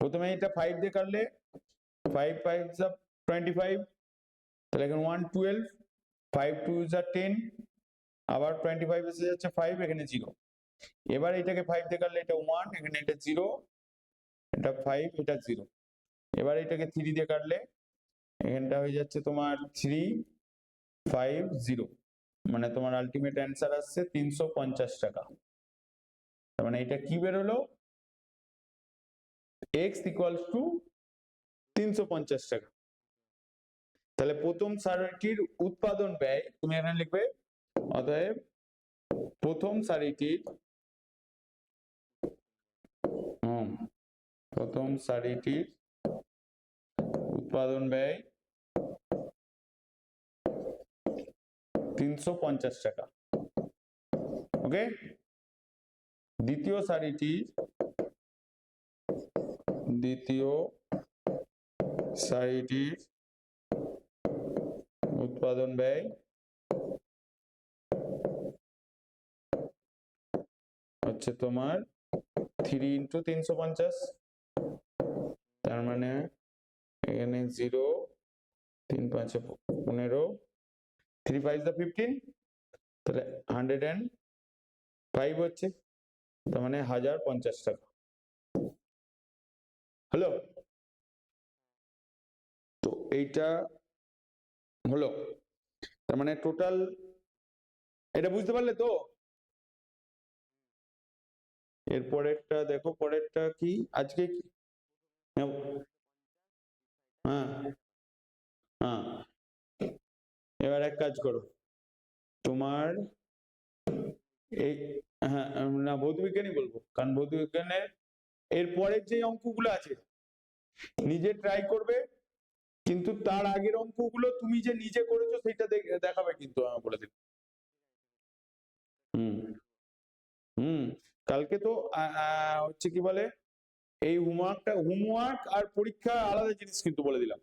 [SPEAKER 1] প্রথমে এটা 5 দিয়ে কাটলে 5 5 25, তাহলে এখানে 1 12, 5 2 10, আবার 25 এসে যাচ্ছে 5, এখানে 0, এবার এটাকে 5 দিয়ে কাটলে এটা 1, এখানে এটা 0, এটা 5, এটা 0, এবার এটাকে 3 দিয়ে কাটলে এখানটা হয়ে যাচ্ছে তোমার 3 5 0, মানে তোমার আলটিমেট অ্যান্সার আসছে 350 টাকা। তার মানে এটা কি বেরোলো, x ইকুয়ালস টু 350 টাকা। তাহলে প্রথম সারিটির উৎপাদন ব্যয় তুমি এখানে লিখবে, অতএব প্রথম সারিটির উৎপাদন ব্যয় 350 টাকা, ওকে। দ্বিতীয় সারিটির উৎপাদন ব্যয় হচ্ছে তোমার 3 ইন্টু 350, তার মানে এখানে 0 3 5 15, 3 5 15, তাহলে 105 হচ্ছে, তার মানে 1050 টাকা হলো। তো এইটা হলো, তার মানে টোটাল, এটা বুঝতে পারলে তো? এরপরেরটা দেখো, পরেরটা কি আজকে কি, হ্যাঁ হ্যাঁ, এবার এক কাজ করো, তোমার এই, হ্যাঁ না ভৌত বিজ্ঞানই বলবো, কারণ ভৌত বিজ্ঞানের এরপরের যে অঙ্কগুলো আছে নিজে ট্রাই করবে, কিন্তু তার আগের অঙ্কগুলো তুমি যে নিজে করেছো সেটা দেখাবে কিন্তু, আমি বলে দিই। কালকে তো হচ্ছে কি বলে, এই হোমওয়ার্ক আর পরীক্ষা আলাদা জিনিস কিন্তু, বলে দিলাম।